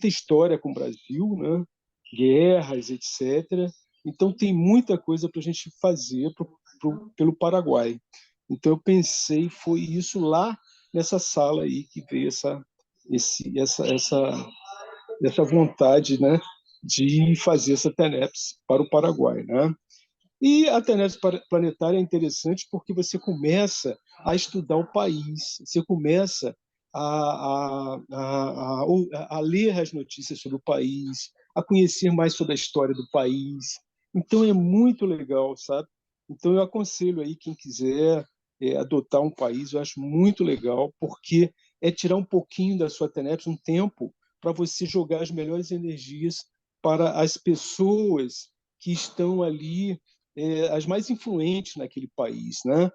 história com o Brasil, né, guerras, etc. Então tem muita coisa para a gente fazer pelo Paraguai. Então eu pensei, foi isso lá nessa sala aí que veio essa vontade, né, de fazer essa TENEPS para o Paraguai, né? E a TENEPS planetária é interessante porque você começa a estudar o país, você começa a ler as notícias sobre o país, a conhecer mais sobre a história do país. Então é muito legal, sabe? Então eu aconselho aí quem quiser adotar um país, eu acho muito legal, porque é tirar um pouquinho da sua TENEPS, um tempo, para você jogar as melhores energias para as pessoas que estão ali as mais influentes naquele país, né?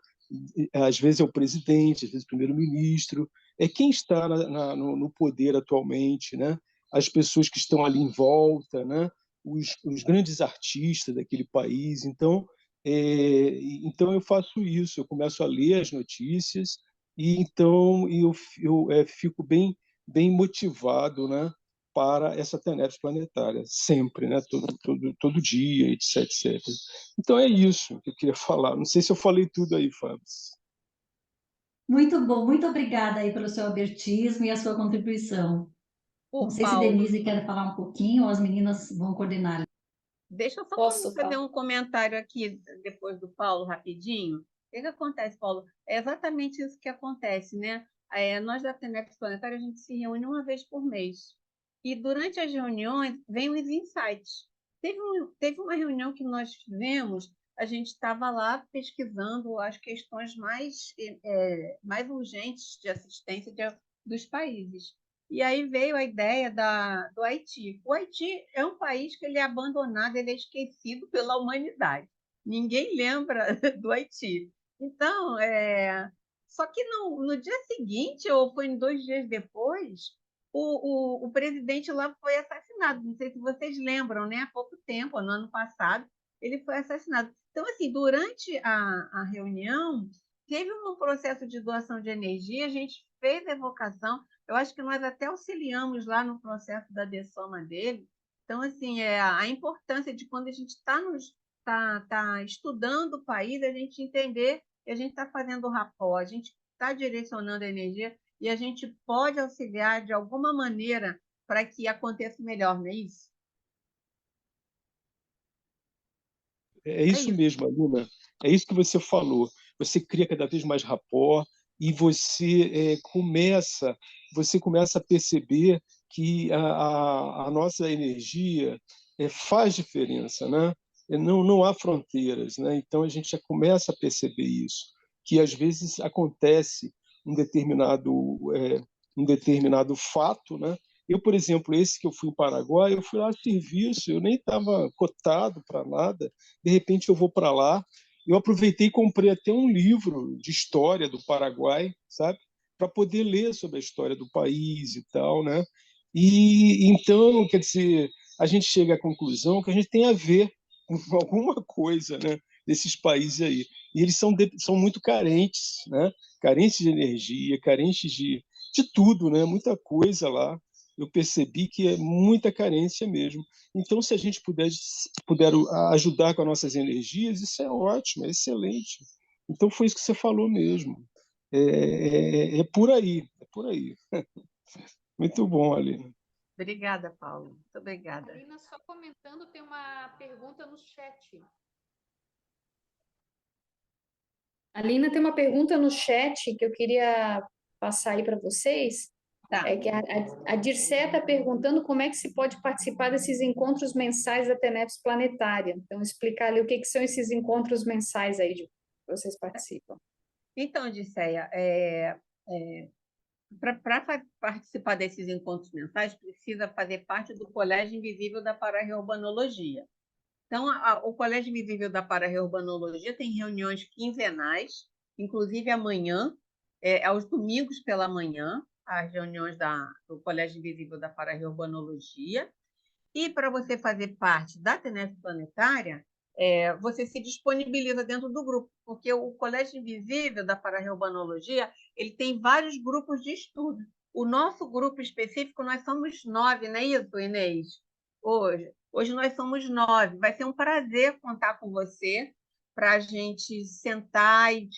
Às vezes é o presidente, às vezes o primeiro-ministro, é quem está no poder atualmente, né? As pessoas que estão ali em volta, né? Os grandes artistas daquele país. Então eu faço isso, eu começo a ler as notícias e então eu fico bem motivado, né? Para essa TENEPS planetária, sempre, né? Todo dia, etc, etc. Então é isso que eu queria falar. Não sei se eu falei tudo aí, Fábio. Muito bom, muito obrigada aí pelo seu abertismo e a sua contribuição. Não Ô, sei se Paulo, Denise quer falar um pouquinho ou as meninas vão coordenar. deixa eu só Posso, fazer Paulo? um comentário aqui depois do Paulo, rapidinho. O que acontece, Paulo? É exatamente isso que acontece, né? Nós da TENEPS Planetária, a gente se reúne uma vez por mês. E durante as reuniões, vem os insights. Teve uma reunião que nós fizemos, a gente estava lá pesquisando as questões mais urgentes de assistência dos países. E aí veio a ideia do Haiti. O Haiti é um país que ele é abandonado, ele é esquecido pela humanidade. Ninguém lembra do Haiti. Então, só que no dia seguinte, ou foi em 2 dias depois, o presidente lá foi assassinado. Não sei se vocês lembram, né? Há pouco tempo, no ano passado, ele foi assassinado. Então, assim, durante a reunião, teve um processo de doação de energia, a gente fez evocação, eu acho que nós até auxiliamos lá no processo da dessoma dele. Então, assim, a importância de quando a gente está tá estudando o país, a gente entender que a gente está fazendo o rapport, a gente está direcionando a energia e a gente pode auxiliar de alguma maneira para que aconteça melhor, não é isso? É É isso isso. mesmo, Alina. É isso que você falou. Você cria cada vez mais rapport e você começa a perceber que a nossa energia faz diferença, né? Não há fronteiras, né? Então a gente já começa a perceber isso, que às vezes acontece um determinado fato, né? Eu, por exemplo, esse que eu fui em Paraguai, eu fui lá a serviço, eu nem estava cotado para nada. De repente eu vou para lá, eu aproveitei e comprei até um livro de história do Paraguai, sabe? Para poder ler sobre a história do país e tal, né? E então, quer dizer, a gente chega à conclusão que a gente tem a ver com alguma coisa, né? Desses países aí. E eles são muito carentes, né? Carentes de energia, carentes de tudo, né? Muita coisa lá. Eu percebi que é muita carência mesmo. Então, se a gente puder ajudar com as nossas energias, isso é ótimo, é excelente. Então, foi isso que você falou mesmo. É por aí, é por aí. Muito bom, Aline. Obrigada, Paulo. Muito obrigada. Alina, só comentando, tem uma pergunta no chat. Alina, tem uma pergunta no chat que eu queria passar aí para vocês. Tá. É que a Dircé está perguntando como é que se pode participar desses encontros mensais da TENEPS Planetária. Então, explicar ali o que são esses encontros mensais aí que vocês participam. Então, Odisseia, para participar desses encontros mensais, precisa fazer parte do Colégio Invisível da Para-Reurbanologia. Então, o Colégio Invisível da Para-Reurbanologia tem reuniões quinzenais, inclusive amanhã, aos domingos pela manhã, as reuniões do Colégio Invisível da Para-Reurbanologia. E para você fazer parte da TENEPS Planetária, você se disponibiliza dentro do grupo, porque o Colégio Invisível da Para-Reurbanologia, ele tem vários grupos de estudo. O nosso grupo específico, nós somos 9, não é isso, Inês? Hoje nós somos 9. Vai ser um prazer contar com você para a gente sentar e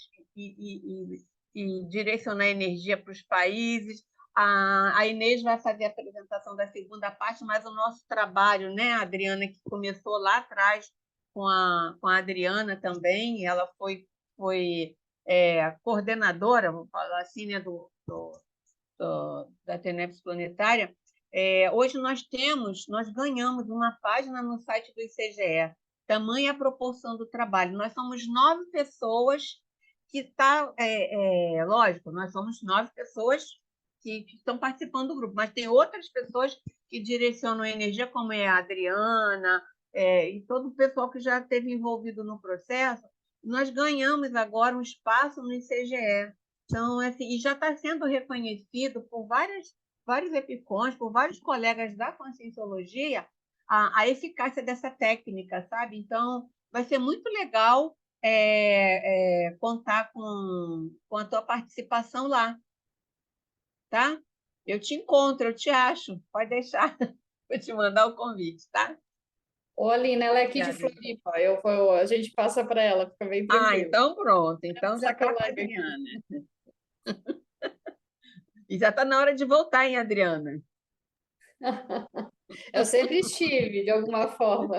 direcionar energia para os países. A Inês vai fazer a apresentação da segunda parte, mas o nosso trabalho, né, a Adriana, que começou lá atrás com a Adriana também, ela foi coordenadora, vamos falar assim, né, da TENEPS Planetária. Hoje nós ganhamos uma página no site do ICGE, tamanha a proporção do trabalho. Nós somos 9 pessoas que está, lógico, nós somos 9 pessoas que estão participando do grupo, mas tem outras pessoas que direcionam a energia, como é a Adriana, e todo o pessoal que já esteve envolvido no processo, nós ganhamos agora um espaço no ICGE. Então, assim, e já está sendo reconhecido por vários EPICONs, por vários colegas da Conscienciologia, a eficácia dessa técnica, sabe? Então, vai ser muito legal contar com a tua participação lá, tá? Eu te encontro, eu te acho. Pode deixar, vou te mandar o convite, tá? Ô, Aline, ela é aqui de Obrigada. Floripa. A gente passa para ela, fica bem tranquilo. Então pronto. Então já Essa está com a colega aqui. Adriana. E já está na hora de voltar, hein, Adriana? Eu sempre estive, de alguma forma.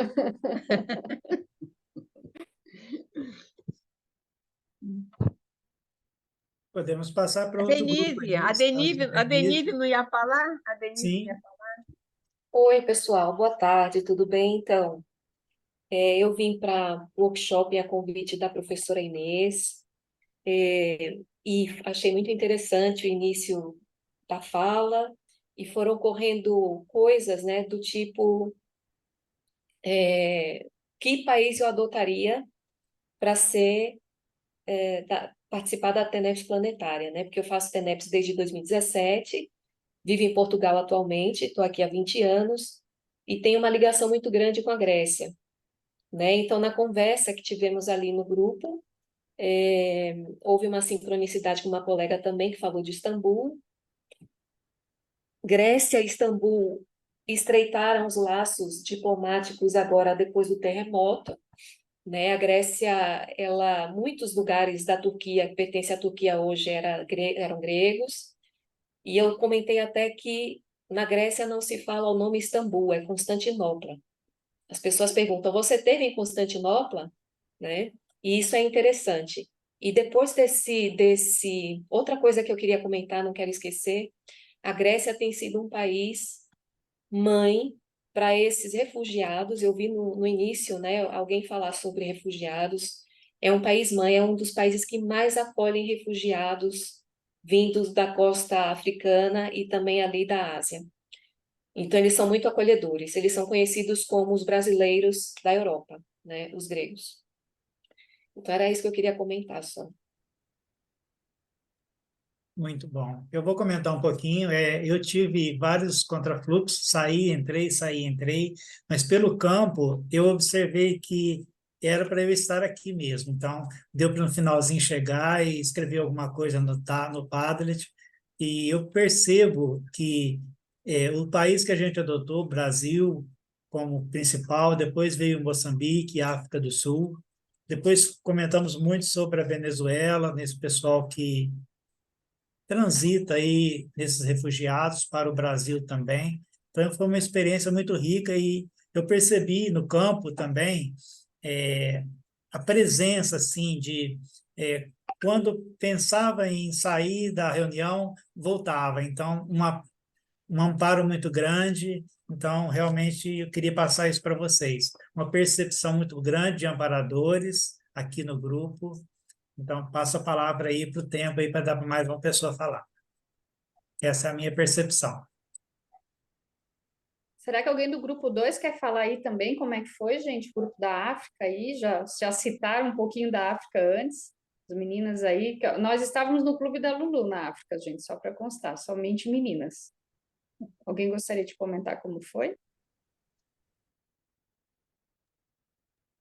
Podemos passar para A outro grupo Denise, aí, a caso Denise, a Denise Denise. não ia falar? A Denise não Sim, ia falar? Oi, pessoal, boa tarde, tudo bem? Então, eu vim para o workshop a convite da professora Inês, e achei muito interessante o início da fala, e foram ocorrendo coisas, né, do tipo, que país eu adotaria para participar da TENEPS planetária, né? Porque eu faço TENEPS desde 2017, vivo em Portugal atualmente, estou aqui há 20 anos, e tenho uma ligação muito grande com a Grécia, né? Então, na conversa que tivemos ali no grupo, houve uma sincronicidade com uma colega também que falou de Istambul. Grécia e Istambul estreitaram os laços diplomáticos agora depois do terremoto, né? A Grécia, muitos lugares da Turquia que pertencem à Turquia hoje eram gregos, e eu comentei até que na Grécia não se fala o nome Istambul, é Constantinopla. As pessoas perguntam, você esteve em Constantinopla? Né? E isso é interessante. E depois outra coisa que eu queria comentar, não quero esquecer, a Grécia tem sido um país mãe para esses refugiados. Eu vi no início, né, alguém falar sobre refugiados. É um país mãe, é um dos países que mais acolhem refugiados vindos da costa africana e também ali da Ásia. Então, eles são muito acolhedores. Eles são conhecidos como os brasileiros da Europa, né, os gregos. Então, era isso que eu queria comentar só. muito bom. Eu vou comentar um pouquinho. Eu tive vários contrafluxos, saí, entrei, mas pelo campo eu observei que era para eu estar aqui mesmo. Então, deu para no finalzinho chegar e escrever alguma coisa no Padlet, e eu percebo que o país que a gente adotou, o Brasil, como principal, depois veio Moçambique, África do Sul, depois comentamos muito sobre a Venezuela, nesse pessoal que transita aí nesses refugiados para o Brasil também. Então, foi uma experiência muito rica, e eu percebi no campo também é, a presença, assim, quando pensava em sair da reunião, voltava. Então, um amparo muito grande. Então, realmente, eu queria passar isso para vocês. Uma percepção muito grande de amparadores aqui no grupo. Então, passo a palavra aí para o tempo aí para dar para mais uma pessoa falar. Essa é a minha percepção. Será que alguém do grupo 2 quer falar aí também como é que foi, gente? O grupo da África aí, já citaram um pouquinho da África antes, as meninas aí. Nós estávamos no Clube da Lulu na África, gente, só para constar, somente meninas. Alguém gostaria de comentar como foi?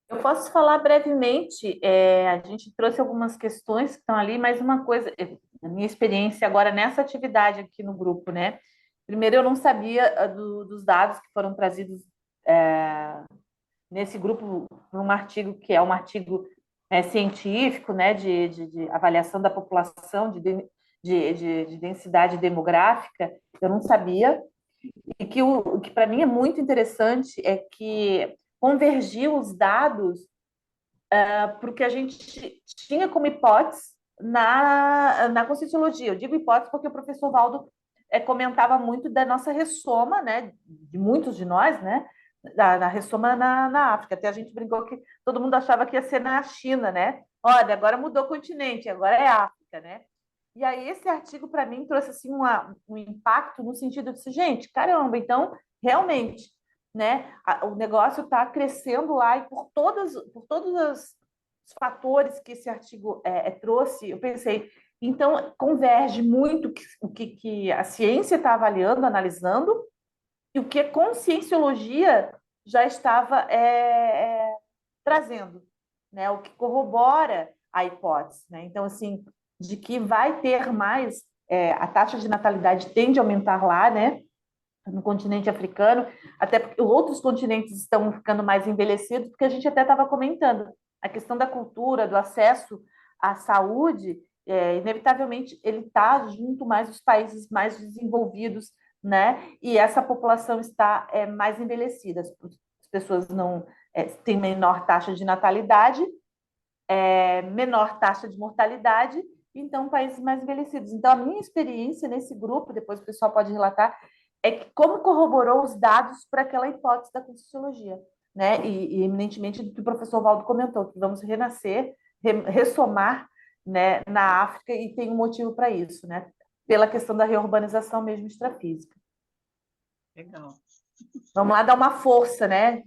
Eu posso falar brevemente, a gente trouxe algumas questões que estão ali, mas uma coisa, a minha experiência agora nessa atividade aqui no grupo, né? Primeiro, eu não sabia dos dados que foram trazidos nesse grupo, num artigo que é um artigo científico, né, de avaliação da população, de densidade demográfica, eu não sabia. E que o que para mim é muito interessante é que convergiu os dados para o que a gente tinha como hipótese na Conscienciologia. Eu digo hipótese porque o professor Valdo comentava muito da nossa ressoma, né, de muitos de nós, né, da ressoma na África. Até a gente brincou que todo mundo achava que ia ser na China, né? Olha, agora mudou o continente, agora é África, né? E aí esse artigo, para mim, trouxe assim, um impacto no sentido de, gente, caramba, então, realmente, né? O negócio está crescendo lá e por todos os fatores que esse artigo trouxe, eu pensei, então converge muito o que a ciência está avaliando, analisando, e o que a conscienciologia já estava trazendo, né? O que corrobora a hipótese, né? Então, assim, de que vai ter mais, a taxa de natalidade tende a aumentar lá, né? No continente africano, até porque outros continentes estão ficando mais envelhecidos, porque a gente até estava comentando a questão da cultura, do acesso à saúde, inevitavelmente ele está junto mais dos países mais desenvolvidos, né? E essa população está mais envelhecida, as pessoas não têm menor taxa de natalidade, menor taxa de mortalidade, então países mais envelhecidos. Então a minha experiência nesse grupo, depois o pessoal pode relatar, é que como corroborou os dados para aquela hipótese da Conscienciologia, né? E eminentemente do que o professor Valdo comentou, que vamos renascer, ressomar, né, na África, e tem um motivo para isso, né? Pela questão da reurbanização mesmo extrafísica. Legal. Vamos lá dar uma força, né?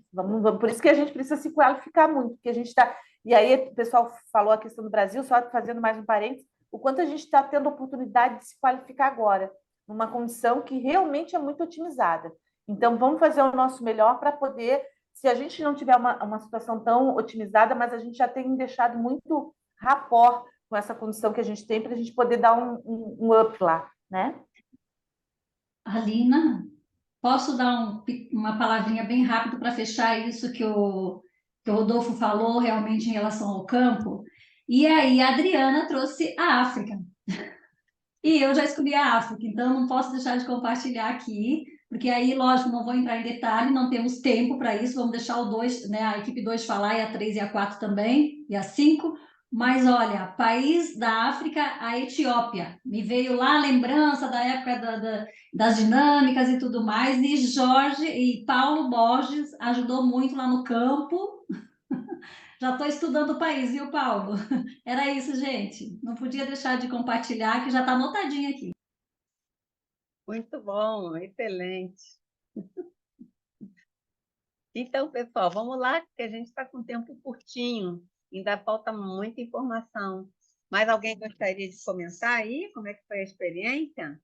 Por isso que a gente precisa se qualificar muito, porque a gente está. E aí, o pessoal falou a questão do Brasil, só fazendo mais um parênteses, o quanto a gente está tendo oportunidade de se qualificar agora, numa condição que realmente é muito otimizada. Então, vamos fazer o nosso melhor para poder, se a gente não tiver uma situação tão otimizada, mas a gente já tem deixado muito rapport com essa condição que a gente tem, para a gente poder dar um up lá, né? Alina, posso dar uma palavrinha bem rápido para fechar isso que o Rodolfo falou realmente em relação ao campo? E aí, a Adriana trouxe a África. E eu já escolhi a África, então não posso deixar de compartilhar aqui, porque aí, lógico, não vou entrar em detalhe, não temos tempo para isso, vamos deixar o 2, né, a equipe 2 falar, e a 3 e a 4 também, e a 5. Mas olha, país da África, a Etiópia. Me veio lá a lembrança da época das dinâmicas e tudo mais, e Jorge e Paulo Borges ajudou muito lá no campo. Já estou estudando o país, viu, Paulo? Era isso, gente. Não podia deixar de compartilhar, que já está anotadinho aqui. Muito bom, excelente. Então, pessoal, vamos lá, porque a gente está com tempo curtinho, ainda falta muita informação. Mais alguém gostaria de comentar aí? Como é que foi a experiência?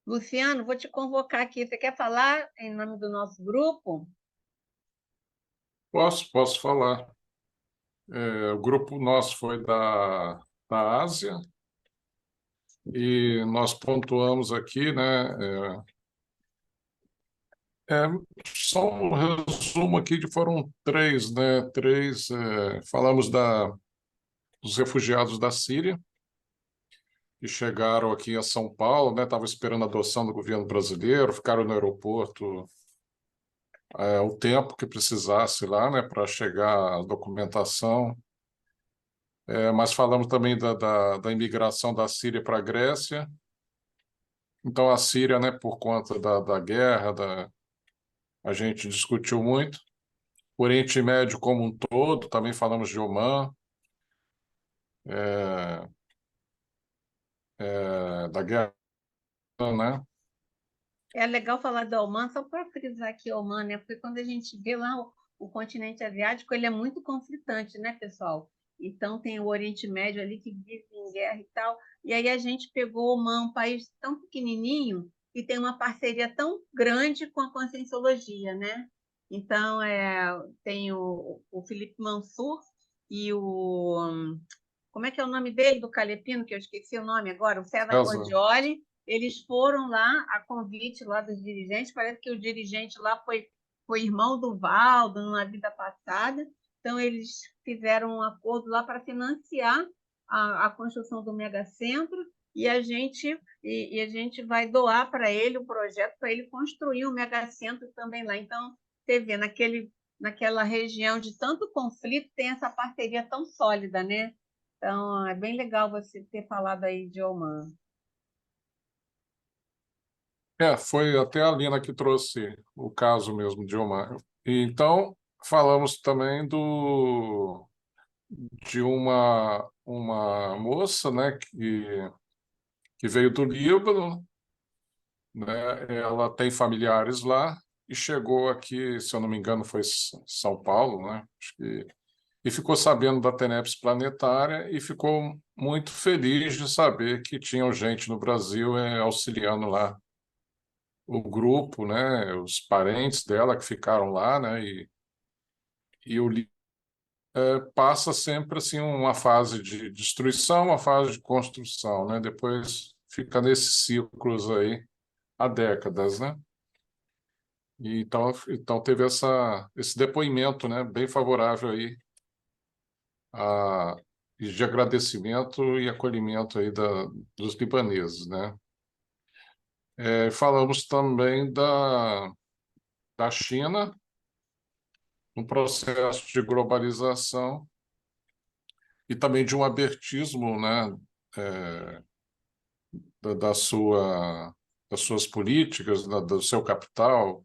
Luciano, vou te convocar aqui. Você quer falar em nome do nosso grupo? Posso falar. O grupo nosso foi da Ásia e nós pontuamos aqui, né? Só um resumo aqui de foram três, né? Falamos dos refugiados da Síria que chegaram aqui a São Paulo, né? Estavam esperando a adoção do governo brasileiro, ficaram no aeroporto o tempo que precisasse lá, né? Para chegar a documentação. Mas falamos também da imigração da Síria para a Grécia. Então, a Síria, né, por conta da guerra, a gente discutiu muito. O Oriente Médio como um todo, também falamos de Omã, da guerra, né? É legal falar do Oman, só para frisar aqui o Oman, né? Porque quando a gente vê lá o continente asiático, ele é muito conflitante, né, pessoal? Então, tem o Oriente Médio ali que vive em guerra e tal. E aí a gente pegou o Oman, um país tão pequenininho, e tem uma parceria tão grande com a Conscienciologia, né? Então, tem o Felipe Mansur e como é que é o nome dele, do Calepino, que eu esqueci o nome agora, o César César. Cordioli. Eles foram lá a convite lá dos dirigentes, parece que o dirigente lá foi irmão do Valdo numa vida passada, então eles fizeram um acordo lá para financiar a construção do megacentro, e a gente vai doar para ele o projeto para ele construir um megacentro também lá. Então, você vê, naquela região de tanto conflito, tem essa parceria tão sólida, né? Então, é bem legal você ter falado aí de Oman. Foi até a Lina que trouxe o caso mesmo de Omar. E então, falamos também de uma moça, né, que veio do Líbano, né? Ela tem familiares lá e chegou aqui, se eu não me engano, foi São Paulo, né? Acho que, e ficou sabendo da TENEPS Planetária e ficou muito feliz de saber que tinha gente no Brasil auxiliando lá o grupo, né? Os parentes dela que ficaram lá, né? E o passa sempre assim uma fase de destruição, uma fase de construção, né? Depois fica nesses ciclos aí há décadas, né? E então teve esse depoimento, né, bem favorável aí a, e de agradecimento e acolhimento aí dos libaneses, né? Falamos também da China, um processo de globalização e também de um abertismo, né, é, das suas políticas, do seu capital,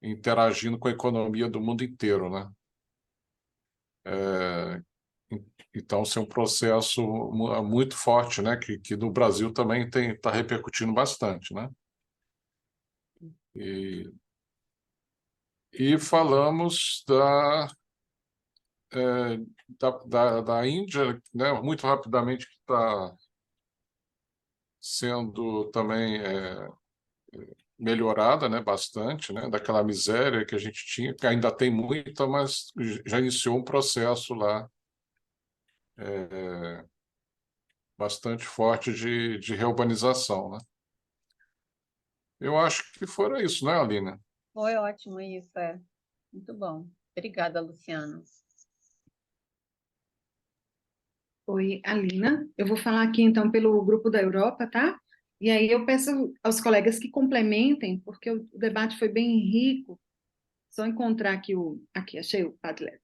interagindo com a economia do mundo inteiro, né? Então, isso é um processo muito forte, né? Que no Brasil também está repercutindo bastante, né? E, e falamos da Índia, né? Muito rapidamente, que está sendo também melhorada, né? Bastante, né? Daquela miséria que a gente tinha, que ainda tem muita, mas já iniciou um processo lá bastante forte de reurbanização, né? Eu acho que fora isso, né, Aline? Foi ótimo isso, muito bom. Obrigada, Luciana. Oi, Alina. Eu vou falar aqui então pelo grupo da Europa, tá? E aí eu peço aos colegas que complementem, porque o debate foi bem rico. Só encontrar aqui aqui achei o Padlet.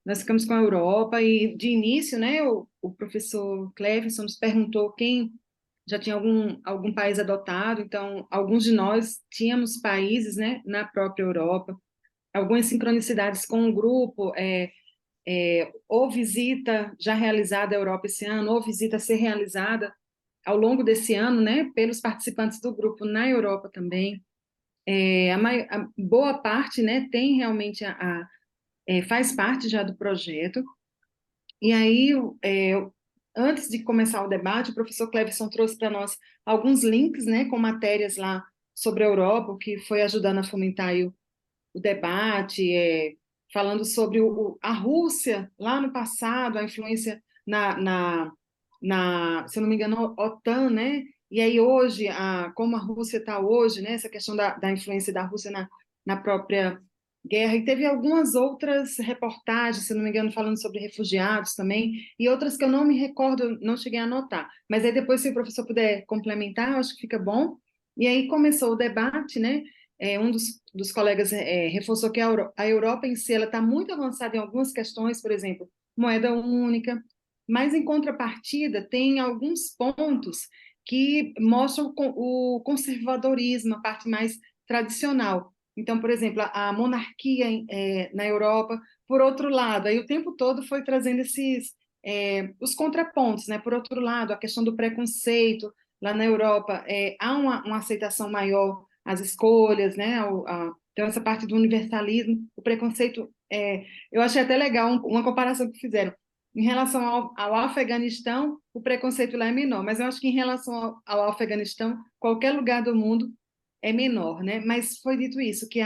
Nós ficamos com a Europa e de início, né, o professor Cleverson nos perguntou quem já tinha algum país adotado. Então, alguns de nós tínhamos países, né, na própria Europa, algumas sincronicidades com o grupo, ou visita já realizada à Europa esse ano, ou visita a ser realizada ao longo desse ano, né, pelos participantes do grupo na Europa também. A boa parte, né, tem realmente faz parte já do projeto. E aí, antes de começar o debate, o professor Cleverson trouxe para nós alguns links, né, com matérias lá sobre a Europa, o que foi ajudando a fomentar aí o debate, falando sobre a Rússia lá no passado, a influência se eu não me engano, OTAN, né? E aí hoje, como a Rússia está hoje, né? Essa questão da influência da Rússia na própria guerra. E teve algumas outras reportagens, se eu não me engano, falando sobre refugiados também, e outras que eu não me recordo, não cheguei a anotar. Mas aí depois, se o professor puder complementar, eu acho que fica bom. E aí começou o debate, né? Um dos colegas reforçou que a Europa em si ela está muito avançada em algumas questões, por exemplo, moeda única, mas em contrapartida tem alguns pontos que mostram o conservadorismo, a parte mais tradicional. Então, por exemplo, a monarquia na Europa, por outro lado, aí o tempo todo foi trazendo os contrapontos, né? Por outro lado, a questão do preconceito lá na Europa, há uma aceitação maior às escolhas, né? Então, essa parte do universalismo, o preconceito, eu achei até legal uma comparação que fizeram. Em relação ao Afeganistão, o preconceito lá é menor, mas eu acho que em relação ao Afeganistão, qualquer lugar do mundo é menor, né? Mas foi dito isso, que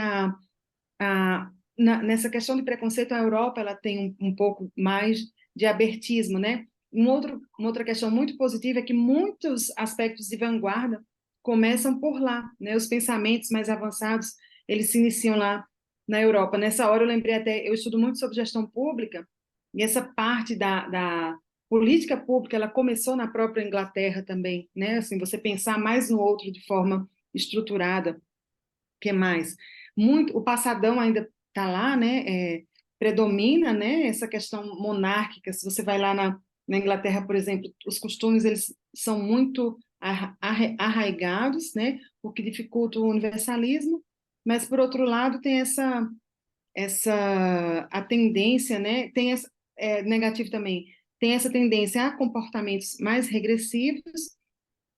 nessa questão de preconceito, a Europa ela tem um pouco mais de abertismo, né? Uma outra questão muito positiva é que muitos aspectos de vanguarda começam por lá, né? Os pensamentos mais avançados, eles se iniciam lá na Europa. Nessa hora eu lembrei até, eu estudo muito sobre gestão pública, e essa parte da política pública, ela começou na própria Inglaterra também, né? Assim, você pensar mais no outro de forma estruturada. Que mais? O passadão ainda está lá, né? Predomina, né? Essa questão monárquica. Se você vai lá na Inglaterra, por exemplo, os costumes eles são muito arraigados, né? O que dificulta o universalismo. Mas por outro lado tem a tendência, né? Tem essa, negativo também, tem essa tendência a comportamentos mais regressivos.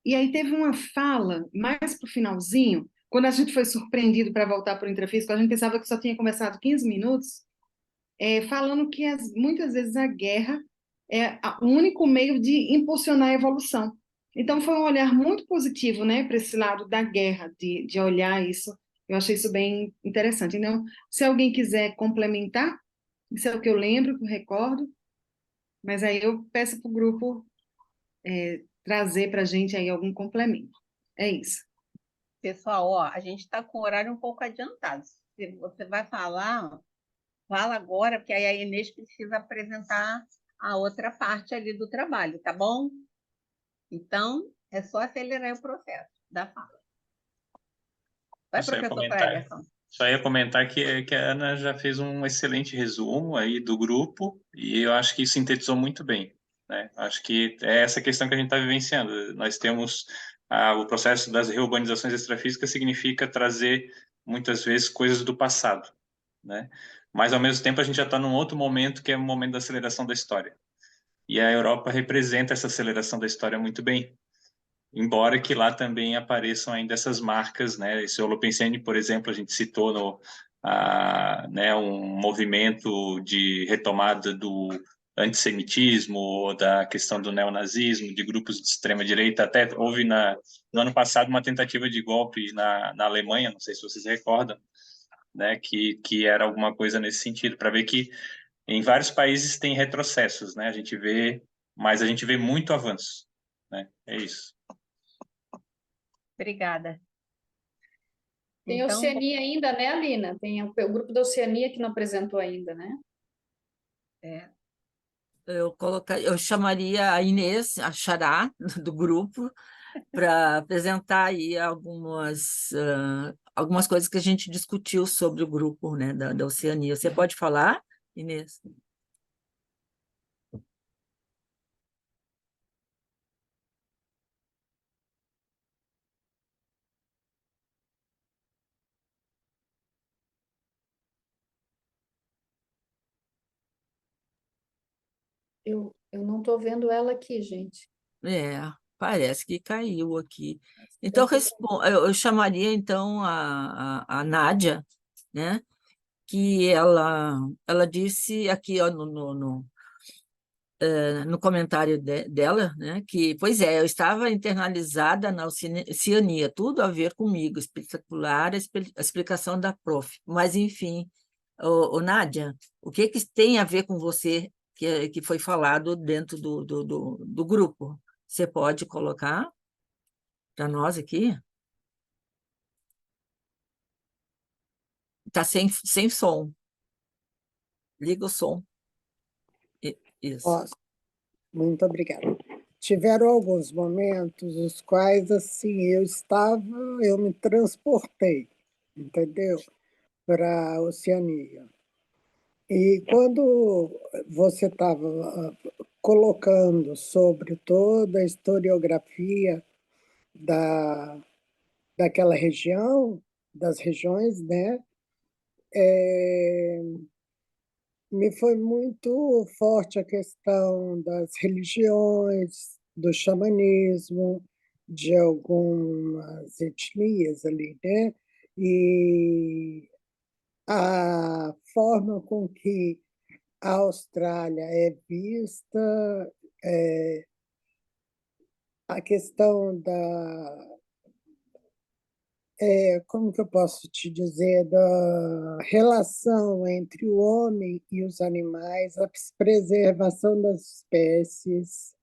E aí teve uma fala mais para o finalzinho, quando a gente foi surpreendido para voltar para o intrafísico, a gente pensava que só tinha começado 15 minutos, falando que muitas vezes a guerra é o único meio de impulsionar a evolução. Então foi um olhar muito positivo, né, para esse lado da guerra, de olhar isso. Eu achei isso bem interessante. Então, se alguém quiser complementar, isso é o que eu lembro, que eu recordo, mas aí eu peço para o grupo trazer para a gente aí algum complemento. É isso. Pessoal, ó, a gente está com o horário um pouco adiantado. Se você vai falar, fala agora, porque aí a Inês precisa apresentar a outra parte ali do trabalho, tá bom? Então, é só acelerar o processo da fala. Vai, professor Cleberson. Só ia comentar que a Ana já fez um excelente resumo aí do grupo e eu acho que sintetizou muito bem, né? Acho que é essa questão que a gente está vivenciando. Nós temos o processo das reurbanizações extrafísicas significa trazer muitas vezes coisas do passado, né? Mas ao mesmo tempo a gente já está num outro momento que é o momento da aceleração da história. E a Europa representa essa aceleração da história muito bem. Embora que lá também apareçam ainda essas marcas, né? Esse Holopensene, por exemplo, a gente citou né, um movimento de retomada do antissemitismo, ou da questão do neonazismo, de grupos de extrema direita. Até houve no ano passado uma tentativa de golpe na Alemanha, não sei se vocês recordam, né? Que era alguma coisa nesse sentido, para ver que em vários países tem retrocessos, né? Mas a gente vê muito avanço, né? É isso. Obrigada. Tem Então, Oceania ainda, né, Alina? Tem o grupo da Oceania que não apresentou ainda, né? Eu chamaria a Inês, a Xará, do grupo, para apresentar aí algumas coisas que a gente discutiu sobre o grupo, né, da Oceania. Você pode falar, Inês? Eu não estou vendo ela aqui, gente. Parece que caiu aqui. Então, eu chamaria, então, a Nádia, né, que ela disse aqui, ó, no comentário dela, né, que, pois é, eu estava internalizada na Oceania, tudo a ver comigo, espetacular a explicação da prof. Mas, enfim, Nádia, o que tem a ver com você que foi falado dentro do grupo? Você pode colocar para nós aqui? Está sem som. Liga o som. Isso. Ó, muito obrigada. Tiveram alguns momentos os quais, assim, eu me transportei, entendeu? Para a Oceania. E quando você estava colocando sobre toda a historiografia daquela região, das regiões, né? Me foi muito forte a questão das religiões, do xamanismo, de algumas etnias ali, né? E a forma com que a Austrália é vista, a questão como que eu posso te dizer, da relação entre o homem e os animais, a preservação das espécies,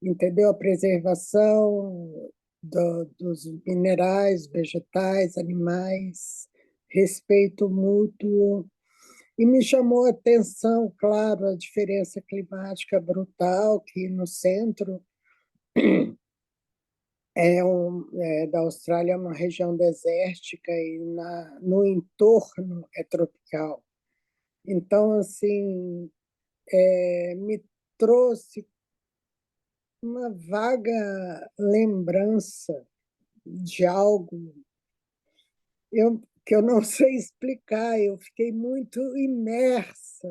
entendeu? A preservação dos minerais, vegetais, animais, respeito mútuo. E me chamou a atenção, claro, a diferença climática brutal, que no centro da Austrália é uma região desértica e no entorno é tropical. Então, assim, me trouxe uma vaga lembrança de algo. Eu que eu não sei explicar. Eu fiquei muito imersa,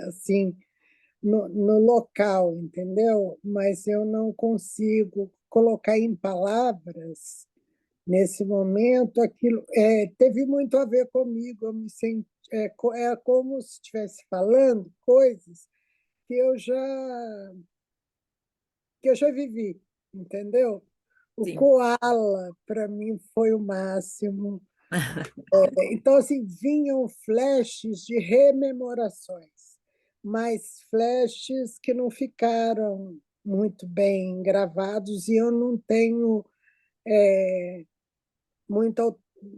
assim, no local, entendeu? Mas eu não consigo colocar em palavras nesse momento aquilo. Teve muito a ver comigo. Eu me senti, é como se estivesse falando coisas que eu já vivi, entendeu? O Sim. koala, para mim, foi o máximo. Então, assim, vinham flashes de rememorações, mas flashes que não ficaram muito bem gravados e eu não tenho muita,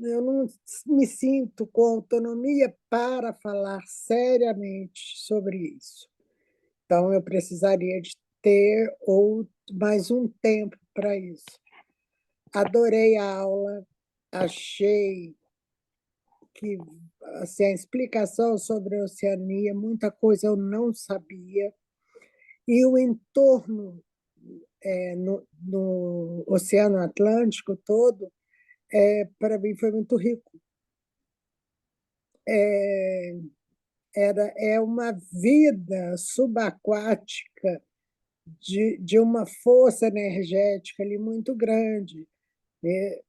eu não me sinto com autonomia para falar seriamente sobre isso. Então, eu precisaria de ter mais um tempo para isso. Adorei a aula, achei que assim, a explicação sobre a Oceania, muita coisa eu não sabia, e o entorno no Oceano Atlântico todo, para mim, foi muito rico. É uma vida subaquática de uma força energética ali muito grande, né?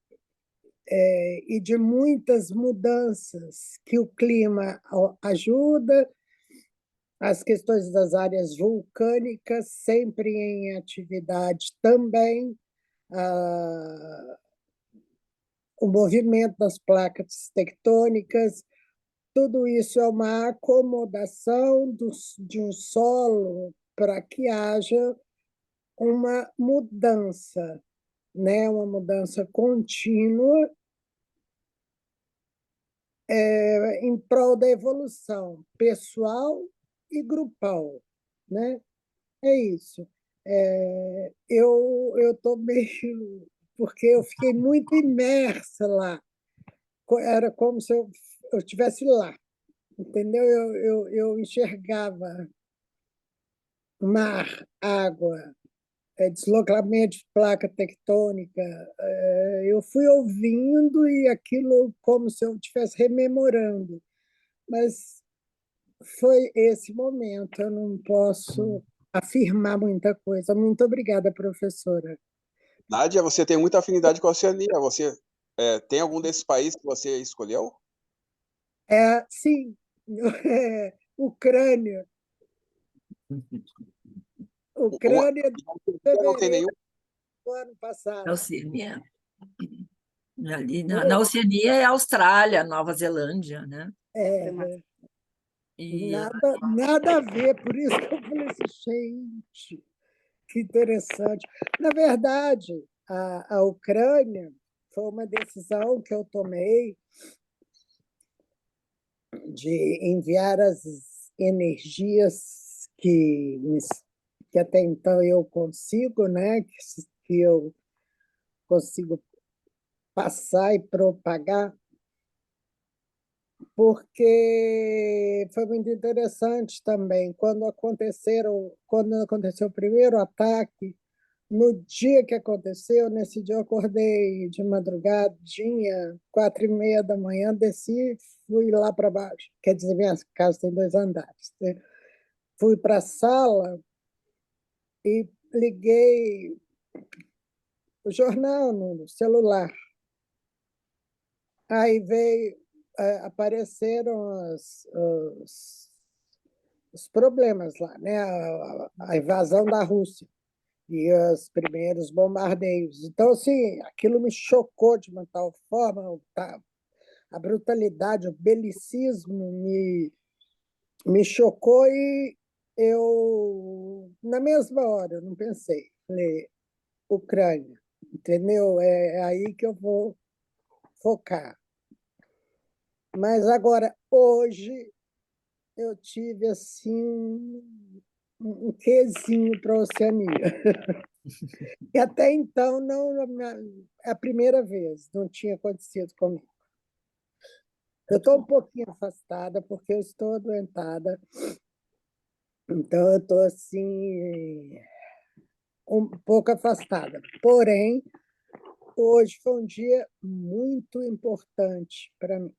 E de muitas mudanças que o clima ajuda, as questões das áreas vulcânicas sempre em atividade também, o movimento das placas tectônicas, tudo isso é uma acomodação de um solo para que haja uma mudança, né? Uma mudança contínua em prol da evolução pessoal e grupal, né? É isso. Eu estou meio... porque eu fiquei muito imersa lá. Era como se eu estivesse lá, entendeu? Eu enxergava mar, água, deslocamento de placa tectônica. Eu fui ouvindo e aquilo como se eu estivesse rememorando. Mas foi esse momento, eu não posso afirmar muita coisa. Muito obrigada, professora. Nádia, você tem muita afinidade com a Oceania. Você tem algum desses países que você escolheu? Sim, Ucrânia. Ucrânia, de Você não tem fevereiro nenhum? do ano passado. Na Oceania. Ali na Oceania é Austrália, Nova Zelândia, né? E Nada a ver, por isso que eu falei assim, gente, que interessante. Na verdade, a Ucrânia foi uma decisão que eu tomei de enviar as energias que até então eu consigo, né? Que eu consigo passar e propagar, porque foi muito interessante também. Quando aconteceu o primeiro ataque, no dia que aconteceu, nesse dia eu acordei de madrugadinha, 4h30 da manhã, desci, fui lá para baixo. Quer dizer, minha casa tem 2 andares, né? Fui para a sala e liguei o jornal no celular. Aí apareceram os problemas lá, né? A invasão da Rússia e os primeiros bombardeios. Então, assim, aquilo me chocou de uma tal forma, a brutalidade, o belicismo me chocou e eu, na mesma hora, eu não pensei. Falei, Ucrânia, entendeu? É aí que eu vou focar. Mas agora, hoje, eu tive assim um quezinho para a Oceania. E até então não é a primeira vez, não tinha acontecido comigo. Eu estou um pouquinho afastada porque eu estou adoentada, então eu estou assim um pouco afastada. Porém, hoje foi um dia muito importante para mim.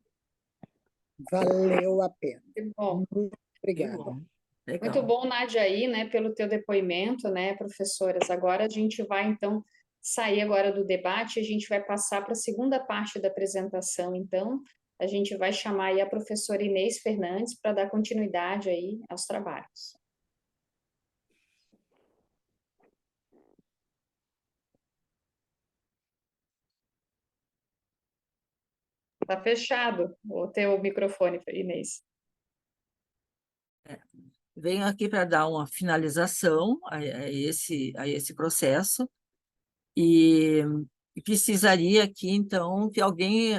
Valeu a pena. Que bom. Muito obrigada. Legal. Muito bom, Nádia, aí, né, pelo teu depoimento, né, professoras. Agora a gente vai, então, sair agora do debate, a gente vai passar para a segunda parte da apresentação, então, a gente vai chamar aí a professora Inês Fernandes para dar continuidade aí aos trabalhos. Está fechado o teu microfone, Inês. Venho aqui para dar uma finalização a esse processo e precisaria aqui, então, que alguém...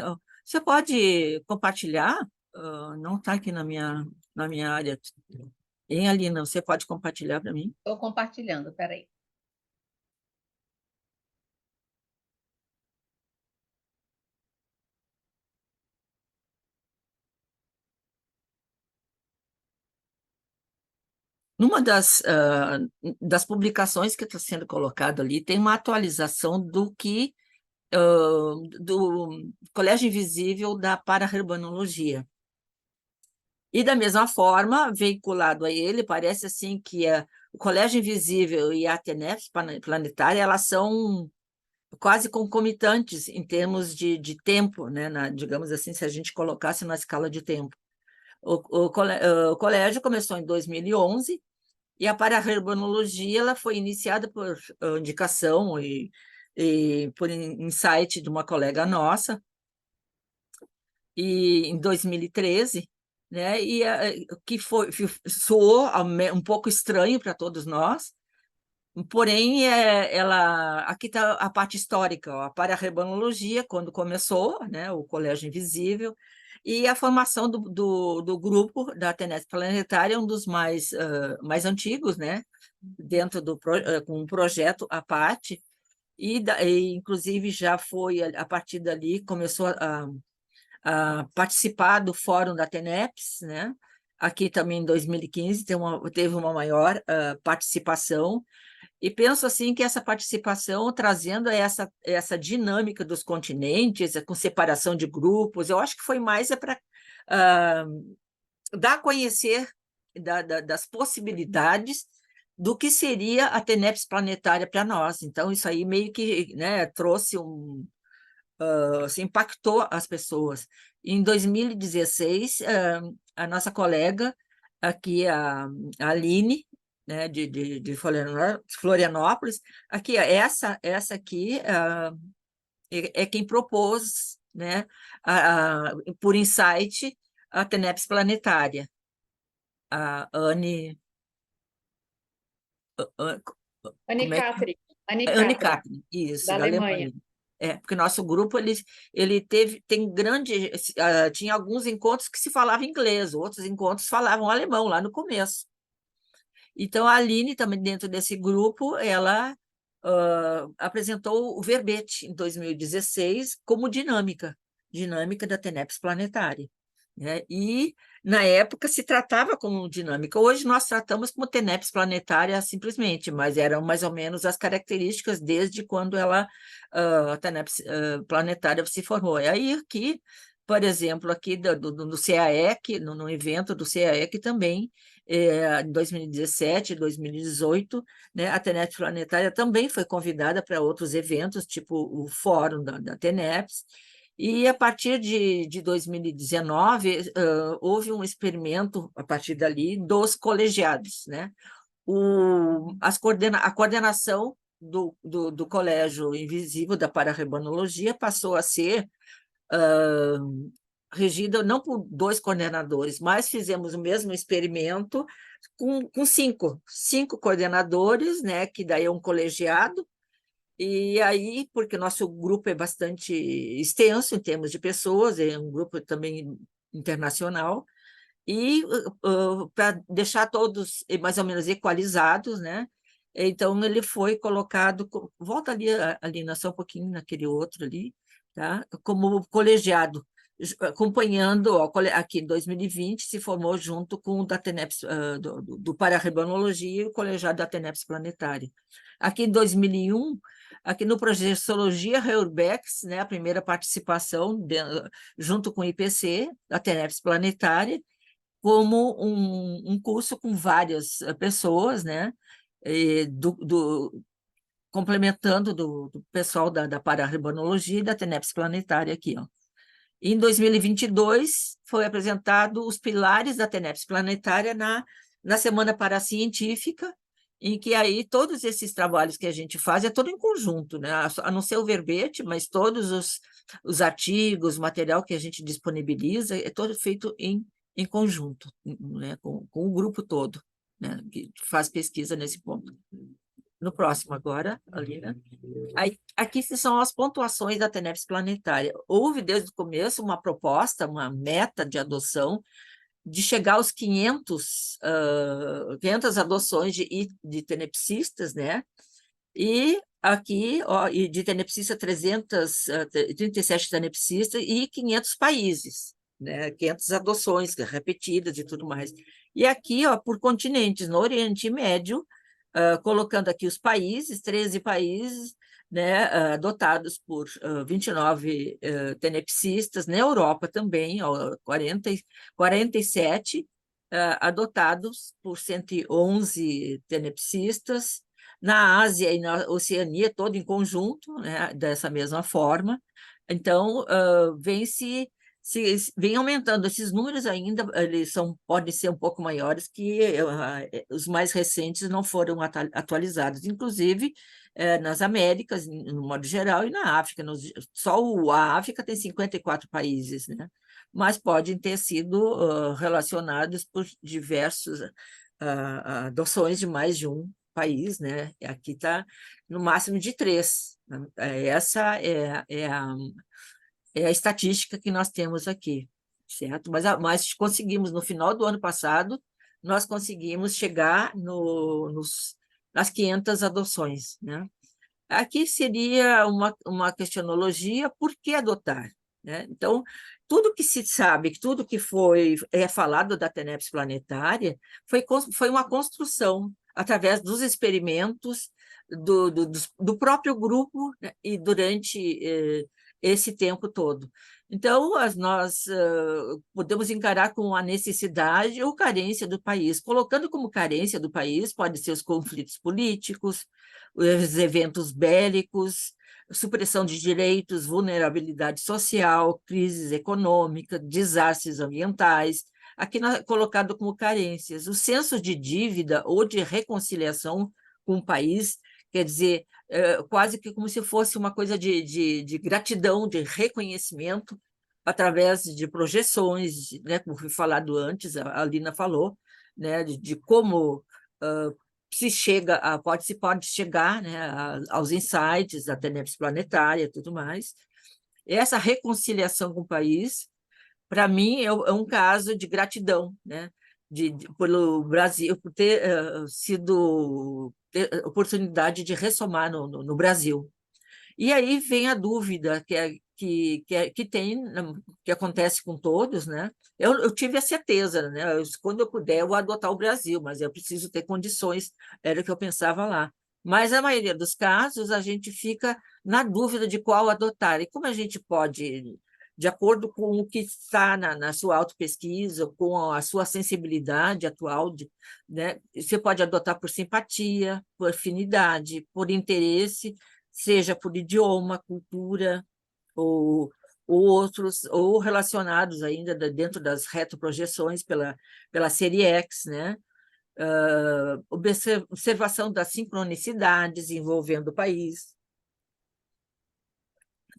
Você pode compartilhar? Não está aqui na minha área. Hein, Alina, você pode compartilhar para mim? Estou compartilhando, peraí. Numa das publicações que está sendo colocado ali, tem uma atualização do Colégio Invisível da Para-Herbanologia. E, da mesma forma, veiculado a ele, parece assim que o Colégio Invisível e a TENEPS Planetária, elas são quase concomitantes em termos de tempo, né? Digamos assim, se a gente colocasse na escala de tempo. O colégio começou em 2011 e a Para-Herbanologia ela foi iniciada por indicação e por insight de uma colega nossa, e em 2013, né? E que soou um pouco estranho para todos nós, porém, aqui está a parte histórica, ó, a Para-Herbanologia, quando começou, né, o Colégio Invisível, e a formação do grupo da TENEPS Planetária, um dos mais antigos, né, dentro com um projeto à parte, e inclusive já foi, a partir dali, começou a participar do Fórum da TENEPS, né? Aqui também em 2015 teve uma maior participação, e penso assim que essa participação, trazendo essa dinâmica dos continentes, com separação de grupos, eu acho que foi mais para dar a conhecer das possibilidades do que seria a TENEPS Planetária para nós. Então, isso aí meio que, né, trouxe assim, impactou as pessoas. Em 2016, a nossa colega aqui, a Aline, né, de Florianópolis, aqui, essa aqui é quem propôs, né, por insight, a TENEPS Planetária. A Anne... Anne Catherine. Anne Catherine, isso, da Alemanha. Porque nosso grupo tinha alguns encontros que se falava inglês, outros encontros falavam alemão lá no começo. Então, a Aline, também dentro desse grupo, ela apresentou o verbete em 2016 como dinâmica da TENEPS Planetária, né? E, na época, se tratava como dinâmica. Hoje, nós tratamos como TENEPS Planetária simplesmente, mas eram mais ou menos as características desde quando a TENEPS Planetária se formou. E aí, aqui, por exemplo, aqui do CAEC, no evento do CAEC também, em 2017, 2018, né, a TENEPS Planetária também foi convidada para outros eventos, tipo o Fórum da TENEPS, e a partir de 2019, houve um experimento, a partir dali, dos colegiados, né? A coordenação do Colégio Invisível da Para-Herbanologia passou a ser regida não por 2 coordenadores, mas fizemos o mesmo experimento com 5 coordenadores, né? Que daí é um colegiado. E aí, porque nosso grupo é bastante extenso em termos de pessoas, é um grupo também internacional, e para deixar todos mais ou menos equalizados, né? Então, ele foi colocado, volta ali só um pouquinho naquele outro ali, tá? Como colegiado, acompanhando, aqui em 2020, se formou junto com o da TENEPS, do Para-Herbanologia e o colegiado da TENEPS Planetária. Aqui em 2001, aqui no Projeciologia Reurbex, né, a primeira participação junto com o IPC, da TENEPS Planetária, como um curso com várias pessoas, né, complementando do pessoal da Pararribanologia e da TENEPS Planetária aqui, ó. Em 2022, foi apresentado os pilares da TENEPS Planetária na Semana Paracientífica, em que aí todos esses trabalhos que a gente faz é todo em conjunto, né? A não ser o verbete, mas todos os artigos, o material que a gente disponibiliza, é todo feito em conjunto, né? Com o grupo todo, né? Que faz pesquisa nesse ponto. No próximo agora, Alina. Aí, aqui são as pontuações da TENEPS Planetária. Houve, desde o começo, uma proposta, uma meta de adoção, de chegar aos 500 adoções de tenepsistas, né? E aqui, ó, e de tenepsista, 37 tenepsistas e 500 países, né? 500 adoções repetidas e tudo mais. E aqui, ó, por continentes, no Oriente Médio, colocando aqui os países, 13 países, né, adotados por 29 tenepsistas, na Europa também, ó, 47 adotados por 111 tenepsistas, na Ásia e na Oceania, todo em conjunto, né, dessa mesma forma. Então, vem aumentando esses números ainda, eles podem ser um pouco maiores, que os mais recentes não foram atualizados, inclusive nas Américas, no modo geral, e na África. Só a África tem 54 países, né? Mas podem ter sido relacionados por diversas adoções de mais de um país, né? Aqui está no máximo de 3. Essa é a estatística que nós temos aqui, certo? Mas conseguimos, no final do ano passado, nós conseguimos chegar nas 500 adoções, né? Aqui seria uma questionologia: por que adotar? Né? Então, tudo que se sabe, tudo que é falado da TENEPS Planetária, foi uma construção através dos experimentos do próprio grupo, né? E durante esse tempo todo. Então, nós podemos encarar como a necessidade ou carência do país. Colocando como carência do país, pode ser os conflitos políticos, os eventos bélicos, supressão de direitos, vulnerabilidade social, crises econômica, desastres ambientais, aqui colocado como carências. O senso de dívida ou de reconciliação com o país, quer dizer, quase que como se fosse uma coisa de gratidão, de reconhecimento, através de projeções, né, como foi falado antes, a Lina falou, né, de como pode chegar, né, aos insights da TENEPS Planetária e tudo mais. Essa reconciliação com o país, para mim, é um caso de gratidão, né, pelo Brasil, por ter ter oportunidade de ressomar no Brasil. E aí vem a dúvida que acontece com todos, né? Eu tive a certeza, né? Quando eu puder, eu vou adotar o Brasil, mas eu preciso ter condições, era o que eu pensava lá. Mas, na maioria dos casos, a gente fica na dúvida de qual adotar. E como a gente pode, de acordo com o que está na sua autopesquisa, com a sua sensibilidade atual, né? Você pode adotar por simpatia, por afinidade, por interesse, seja por idioma, cultura, ou outros, ou relacionados ainda dentro das retroprojeções pela série X, né? Observação das sincronicidades envolvendo o país,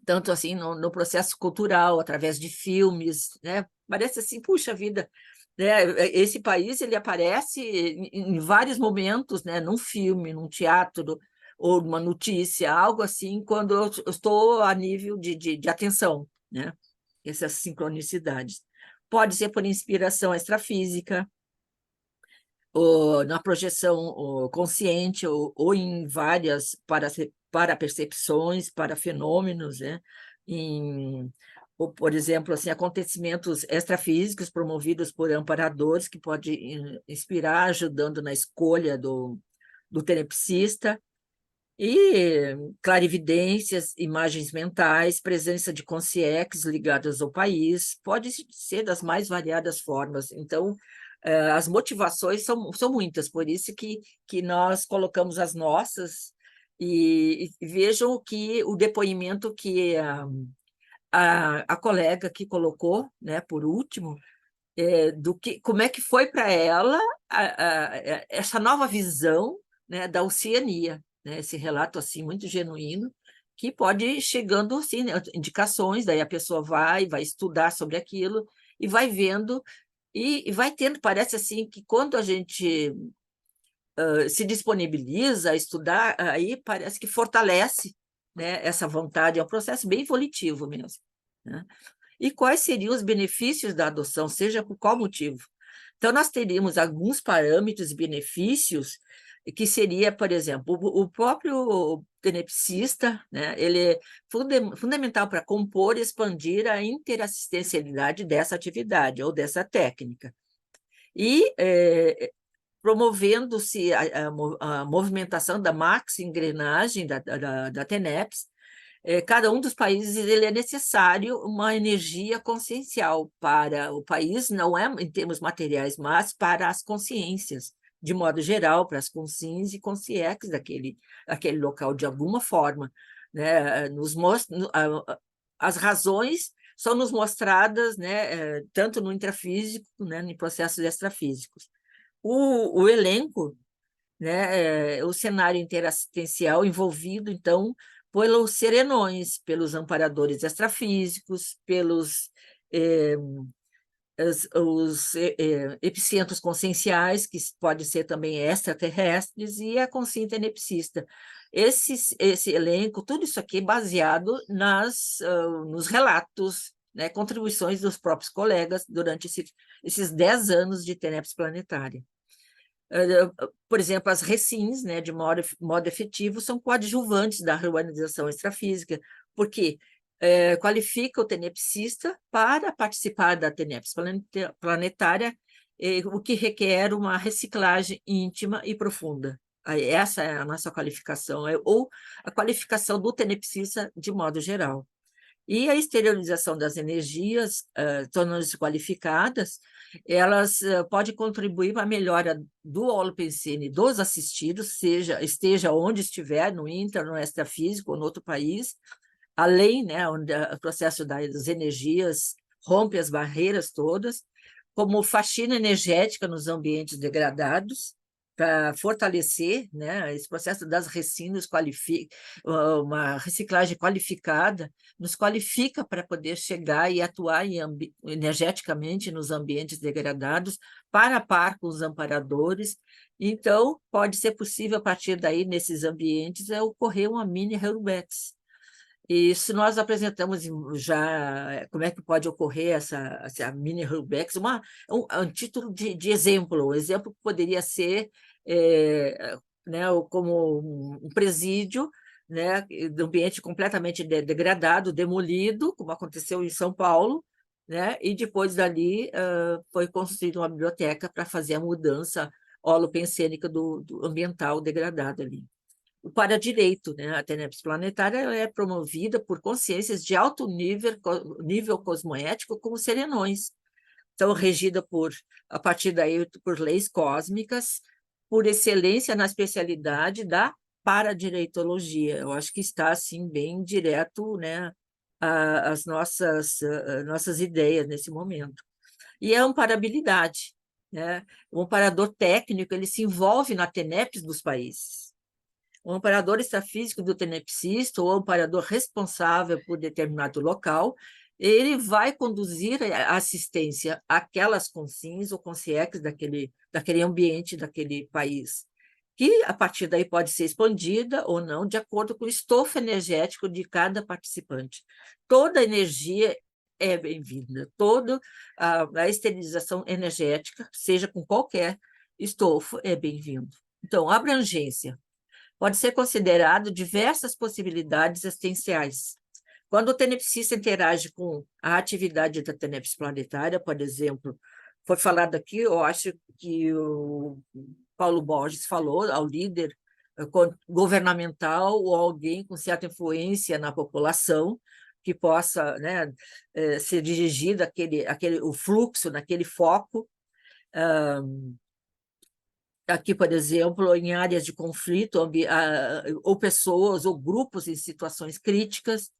tanto assim no processo cultural, através de filmes, né? Parece assim, puxa vida, né? Esse país ele aparece em vários momentos, né? Num filme, num teatro, ou uma notícia, algo assim, quando eu estou a nível de atenção, né? Essas sincronicidades. Pode ser por inspiração extrafísica, ou na projeção consciente, ou em várias para-percepções, para fenômenos, né? Ou, por exemplo, assim, acontecimentos extrafísicos promovidos por amparadores, que pode inspirar, ajudando na escolha do tenepsista. E clarividências, imagens mentais, presença de consciex ligadas ao país, pode ser das mais variadas formas. Então, as motivações são muitas, por isso que nós colocamos as nossas e vejam que o depoimento que a colega que colocou, né, por último, como é que foi para ela essa nova visão, né, da Oceania, né, esse relato assim muito genuíno, que pode ir chegando assim, né, indicações, daí a pessoa vai estudar sobre aquilo e vai vendo e vai tendo, parece assim que quando a gente se disponibiliza a estudar, aí parece que fortalece, né, essa vontade, é um processo bem volitivo mesmo, né? E quais seriam os benefícios da adoção, seja por qual motivo? Então, nós teríamos alguns parâmetros e benefícios que seria, por exemplo, o próprio tenepsista, né, ele é fundamental para compor e expandir a interassistencialidade dessa atividade ou dessa técnica. E promovendo-se a movimentação da maxi-engrenagem da TENEPS, cada um dos países ele é necessário uma energia consciencial para o país, não é em termos materiais, mas para as consciências, de modo geral, para as consciências e consciex daquele local, de alguma forma, né? As razões são nos mostradas, né, tanto no intrafísico, né, em processos extrafísicos. O elenco, né, o cenário interassistencial envolvido, então, pelos serenões, pelos amparadores extrafísicos, pelos os epicentros conscienciais, que podem ser também extraterrestres, e a consciência tenepsista. Esse elenco, tudo isso aqui baseado nos relatos, né, contribuições dos próprios colegas durante esses 10 anos de TENEPS planetária. Por exemplo, as recins, né, de modo efetivo, são coadjuvantes da reorganização extrafísica, porque qualifica o tenepsista para participar da TENEPS planetária, o que requer uma reciclagem íntima e profunda. Essa é a nossa qualificação, ou a qualificação do tenepsista de modo geral. E a exteriorização das energias, tornando-se qualificadas, elas podem contribuir para a melhora do holopensene dos assistidos, esteja onde estiver, no intra, no extrafísico ou no outro país, além, né, onde o processo das energias rompe as barreiras todas, como faxina energética nos ambientes degradados, para fortalecer, né, esse processo das resinas, uma reciclagem qualificada, nos qualifica para poder chegar e atuar energeticamente nos ambientes degradados, para a par com os amparadores. Então, pode ser possível, a partir daí, nesses ambientes, ocorrer uma mini Heurebex. E se nós apresentamos já como é que pode ocorrer essa mini Heurebex, um título de exemplo, um exemplo que poderia ser né, como um presídio, né, de ambiente completamente degradado, demolido, como aconteceu em São Paulo, né, e depois dali foi construída uma biblioteca para fazer a mudança holopensênica do ambiental degradado ali. O paradireito, né? A TENEPS planetária é promovida por consciências de alto nível cosmoético, como serenões. Então, regida a partir daí, por leis cósmicas, por excelência na especialidade da paradireitologia. Eu acho que está, assim, bem direto, né, às nossas ideias nesse momento. E a amparabilidade, né? O amparador técnico, ele se envolve na TENEPS dos países. O amparador extrafísico do tenepsista, ou o amparador responsável por determinado local, ele vai conduzir a assistência àquelas consciências ou consciex daquele ambiente, daquele país, que a partir daí pode ser expandida ou não, de acordo com o estofo energético de cada participante. Toda energia é bem-vinda, toda a esterilização energética, seja com qualquer estofo, é bem-vindo. Então, abrangência. Pode ser considerado diversas possibilidades existenciais. Quando o tenepsista interage com a atividade da TENEPS planetária, por exemplo, foi falado aqui, eu acho que o Paulo Borges falou ao líder governamental ou alguém com certa influência na população que possa, né, ser dirigido o fluxo naquele foco. Aqui, por exemplo, em áreas de conflito, ou pessoas ou grupos em situações críticas,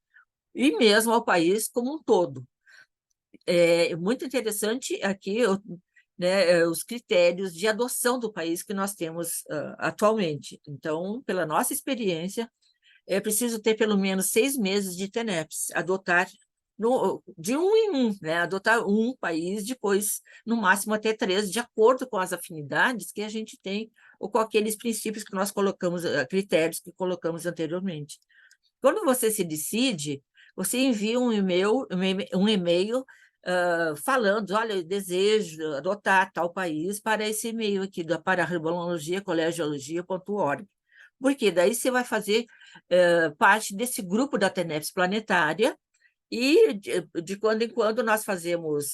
e mesmo ao país como um todo. É muito interessante aqui, né, os critérios de adoção do país que nós temos atualmente. Então, pela nossa experiência, é preciso ter pelo menos 6 meses de TENEPS, adotar de um em um, né? Adotar um país, depois, no máximo, até 3, de acordo com as afinidades que a gente tem, ou com aqueles princípios que nós colocamos, critérios que colocamos anteriormente. Quando você se decide, você envia um e-mail falando, olha, eu desejo adotar tal país para esse e-mail aqui, para ribolologia.colegiologia.org. Porque daí você vai fazer parte desse grupo da TENEPS planetária, e de quando em quando nós fazemos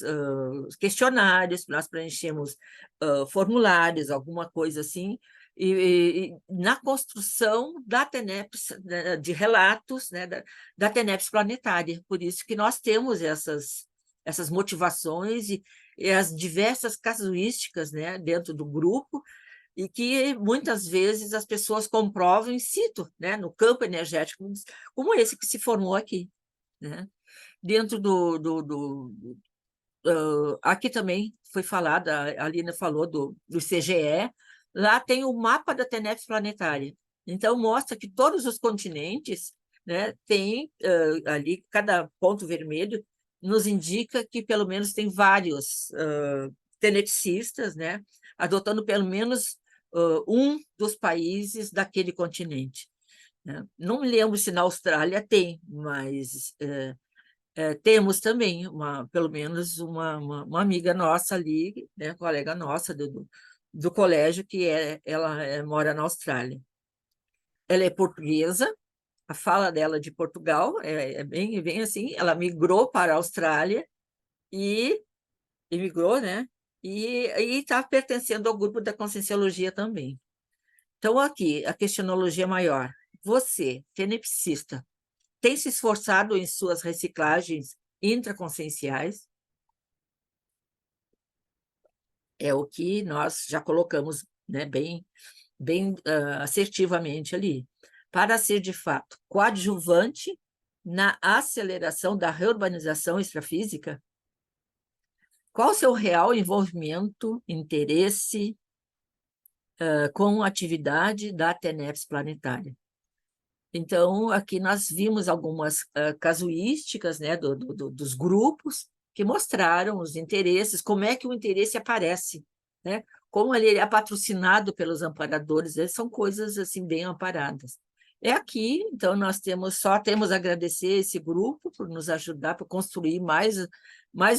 questionários, nós preenchemos formulários, alguma coisa assim, e na construção da TENEPS, de relatos, né, da TENEPS planetária. Por isso que nós temos essas motivações e as diversas casuísticas, né, dentro do grupo, e que muitas vezes as pessoas comprovam in situ, né, no campo energético, como esse que se formou aqui, né? Dentro aqui também foi falado, a Alina falou do CGE, lá tem o mapa da TENEPS planetária. Então, mostra que todos os continentes, né, tem ali, cada ponto vermelho nos indica que pelo menos tem vários tenepsistas, né, adotando pelo menos um dos países daquele continente, né? Não me lembro se na Austrália tem, mas temos também, pelo menos, uma amiga nossa ali, né, colega nossa do colégio, que ela mora na Austrália. Ela é portuguesa, a fala dela de Portugal é bem assim, ela migrou para a Austrália e emigrou, né? E está pertencendo ao grupo da Conscienciologia também. Então, aqui, a questionologia maior. Você, tenepsista, tem se esforçado em suas reciclagens intraconscienciais? É o que nós já colocamos, né, bem assertivamente ali. Para ser, de fato, coadjuvante na aceleração da reurbanização extrafísica? Qual o seu real envolvimento, interesse com a atividade da TENEPS planetária? Então, aqui nós vimos algumas casuísticas, né, dos grupos que mostraram os interesses, como é que o interesse aparece, né? Como ele é patrocinado pelos amparadores, são coisas assim bem amparadas. É aqui, então, nós só temos a agradecer esse grupo por nos ajudar, por construir mais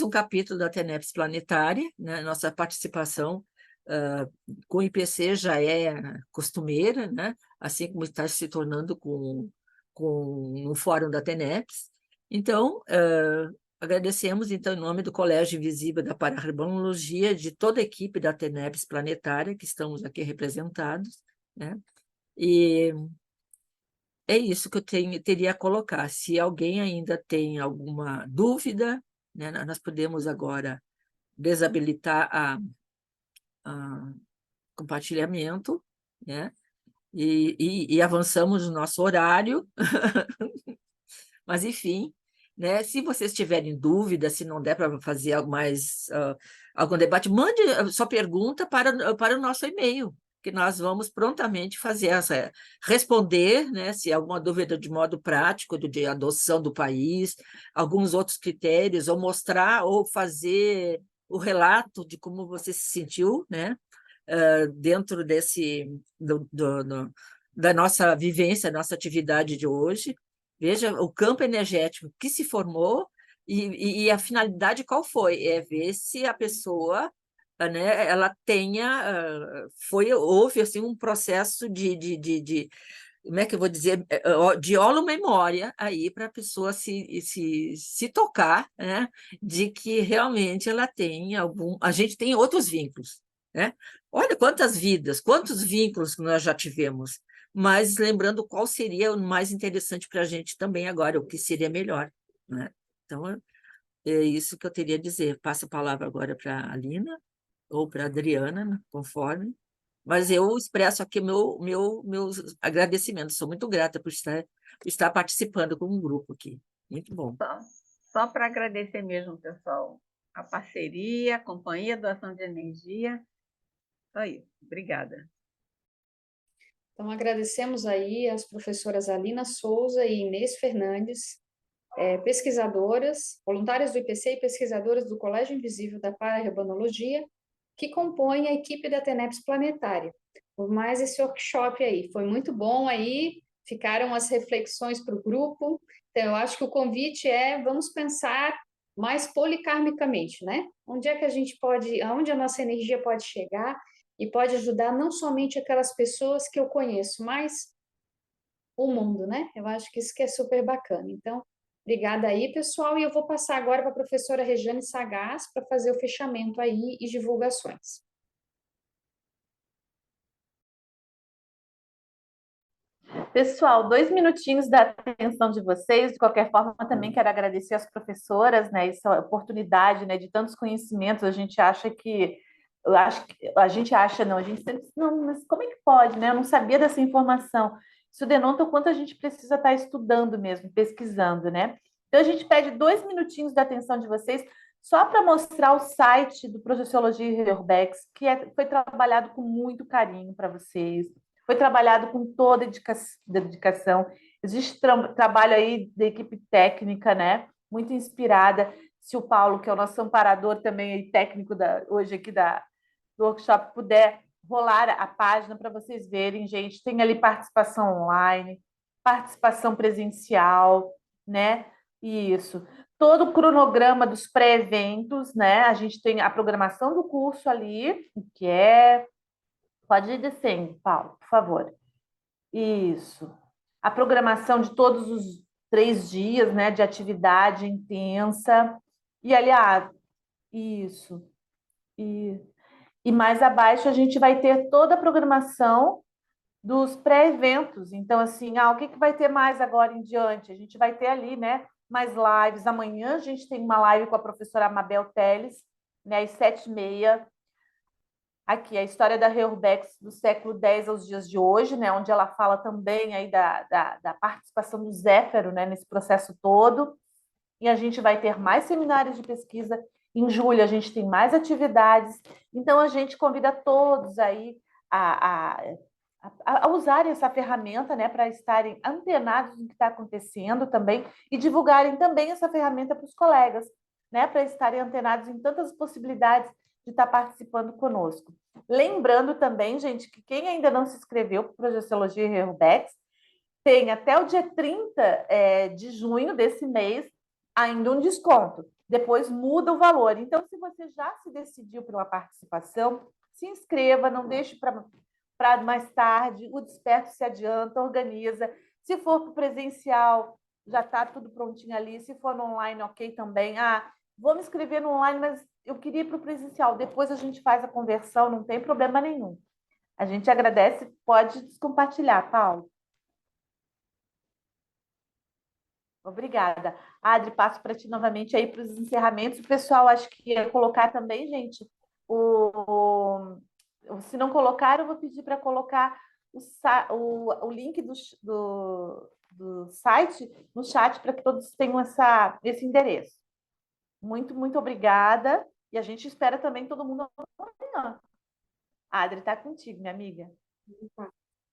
um capítulo da TENEPS planetária, né? Nossa participação com o IPC já é costumeira, né? Assim como está se tornando com o Fórum da TENEPS. Então, agradecemos, então, em nome do Colégio Invisível da Pararribolologia, de toda a equipe da TENEPS planetária, que estamos aqui representados, né? E é isso que eu teria a colocar. Se alguém ainda tem alguma dúvida, né, nós podemos agora desabilitar a compartilhamento, né? E avançamos no nosso horário. Mas, enfim, né? Se vocês tiverem dúvida, se não der para fazer algum debate, mande sua pergunta para o nosso e-mail, que nós vamos prontamente responder, né, se alguma dúvida de modo prático, de adoção do país, alguns outros critérios, ou mostrar, ou fazer o relato de como você se sentiu, né, dentro da nossa vivência, nossa atividade de hoje. Veja o campo energético que se formou e a finalidade qual foi? É ver se a pessoa, né, ela houve assim, um processo como é que eu vou dizer, de holomemória aí para a pessoa se tocar, né, de que realmente ela tem a gente tem outros vínculos, né? Olha quantas vidas, quantos vínculos que nós já tivemos, mas lembrando qual seria o mais interessante para a gente também agora, o que seria melhor, né? Então, é isso que eu teria a dizer. Passo a palavra agora para a Alina ou para a Adriana, né, conforme. Mas eu expresso aqui meus agradecimentos. Sou muito grata por estar participando com um grupo aqui. Muito bom. Só para agradecer mesmo, pessoal, a parceria, a companhia, a doação de energia. Só isso. Obrigada. Então, agradecemos aí as professoras Alina Souza e Inês Fernandes, pesquisadoras, voluntárias do IPC e pesquisadoras do Colégio Invisível da Para-Urbanologia, que compõem a equipe da TENEPS Planetária. Por mais esse workshop aí, foi muito bom aí, ficaram as reflexões para o grupo. Então, eu acho que o convite vamos pensar mais polikarmicamente, né? Onde é que a gente pode, aonde a nossa energia pode chegar e pode ajudar não somente aquelas pessoas que eu conheço, mas o mundo, né? Eu acho que isso que é super bacana. Então, obrigada aí, pessoal, e eu vou passar agora para a professora Rejane Sagaz para fazer o fechamento aí e divulgações. Pessoal, 2 minutinhos da atenção de vocês. De qualquer forma, também quero agradecer às professoras, né, essa oportunidade, né, de tantos conhecimentos. A gente acha que, a gente acha, não, a gente sempre, não, mas como é que pode, né? Eu não sabia dessa informação. Isso denota o quanto a gente precisa estar estudando mesmo, pesquisando, né? Então, a gente pede 2 minutinhos da atenção de vocês, só para mostrar o site do Projeciologia e Urbex, que foi trabalhado com muito carinho para vocês. Foi trabalhado com toda dedicação. Existe trabalho aí da equipe técnica, né? Muito inspirada. Se o Paulo, que é o nosso amparador também, técnico hoje aqui do workshop, puder rolar a página para vocês verem, gente. Tem ali participação online, participação presencial, né? Isso. Todo o cronograma dos pré-eventos, né? A gente tem a programação do curso ali, que é... Pode ir descendo, Paulo, por favor. Isso. A programação de todos os 3 dias, né, de atividade intensa. E, aliás, isso. E mais abaixo a gente vai ter toda a programação dos pré-eventos. Então, assim, o que vai ter mais agora em diante? A gente vai ter ali, né, mais lives. Amanhã a gente tem uma live com a professora Amabel Teles, né, às 7h30. Aqui, a história da Reurbex do século X aos dias de hoje, né, onde ela fala também aí da participação do Zéfero, né, nesse processo todo. E a gente vai ter mais seminários de pesquisa. Em julho, a gente tem mais atividades. Então, a gente convida todos aí a usarem essa ferramenta, né, para estarem antenados no que está acontecendo também e divulgarem também essa ferramenta para os colegas, né, para estarem antenados em tantas possibilidades de estar participando conosco. Lembrando também, gente, que quem ainda não se inscreveu para o Projeciologia e Urbex, tem até o dia 30 de junho desse mês ainda um desconto. Depois muda o valor. Então, se você já se decidiu por uma participação, se inscreva, não deixe para mais tarde. O Desperto se adianta, organiza. Se for para o presencial, já está tudo prontinho ali. Se for no online, ok também. Vou me inscrever no online, mas eu queria ir para o presencial. Depois a gente faz a conversão, não tem problema nenhum. A gente agradece, pode compartilhar, Paulo. Obrigada. Adri, passo para ti novamente aí para os encerramentos. O pessoal, acho que ia colocar também, gente, se não colocar, eu vou pedir para colocar o link do site no chat para que todos tenham esse endereço. Muito, muito obrigada. E a gente espera também todo mundo amanhã. Adri, está contigo, minha amiga.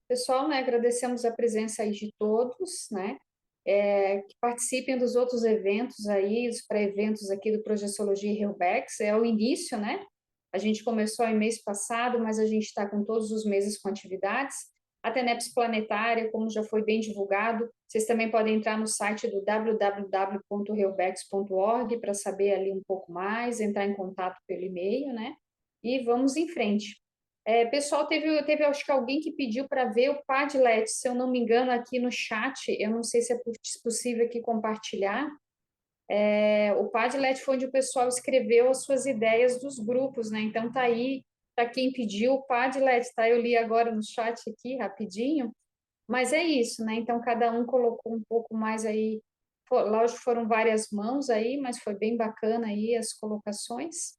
Pessoal, né, agradecemos a presença aí de todos, né? Que participem dos outros eventos aí, os pré-eventos aqui do Projeciologia e Urbex. É o início, né? A gente começou em mês passado, mas a gente está com todos os meses com atividades. A TENEPS Planetária, como já foi bem divulgado, vocês também podem entrar no site do www.reurbex.org para saber ali um pouco mais, entrar em contato pelo e-mail, né? E vamos em frente. Pessoal, teve acho que alguém que pediu para ver o Padlet, se eu não me engano, aqui no chat, eu não sei se é possível aqui compartilhar. O Padlet foi onde o pessoal escreveu as suas ideias dos grupos, né? Então tá aí, para quem pediu o Padlet, tá? Eu li agora no chat aqui, rapidinho. Mas é isso, né? Então, cada um colocou um pouco mais aí, lógico, foram várias mãos aí, mas foi bem bacana aí as colocações.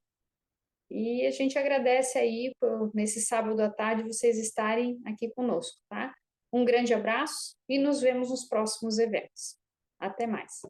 E a gente agradece aí nesse sábado à tarde vocês estarem aqui conosco, tá? Um grande abraço e nos vemos nos próximos eventos. Até mais.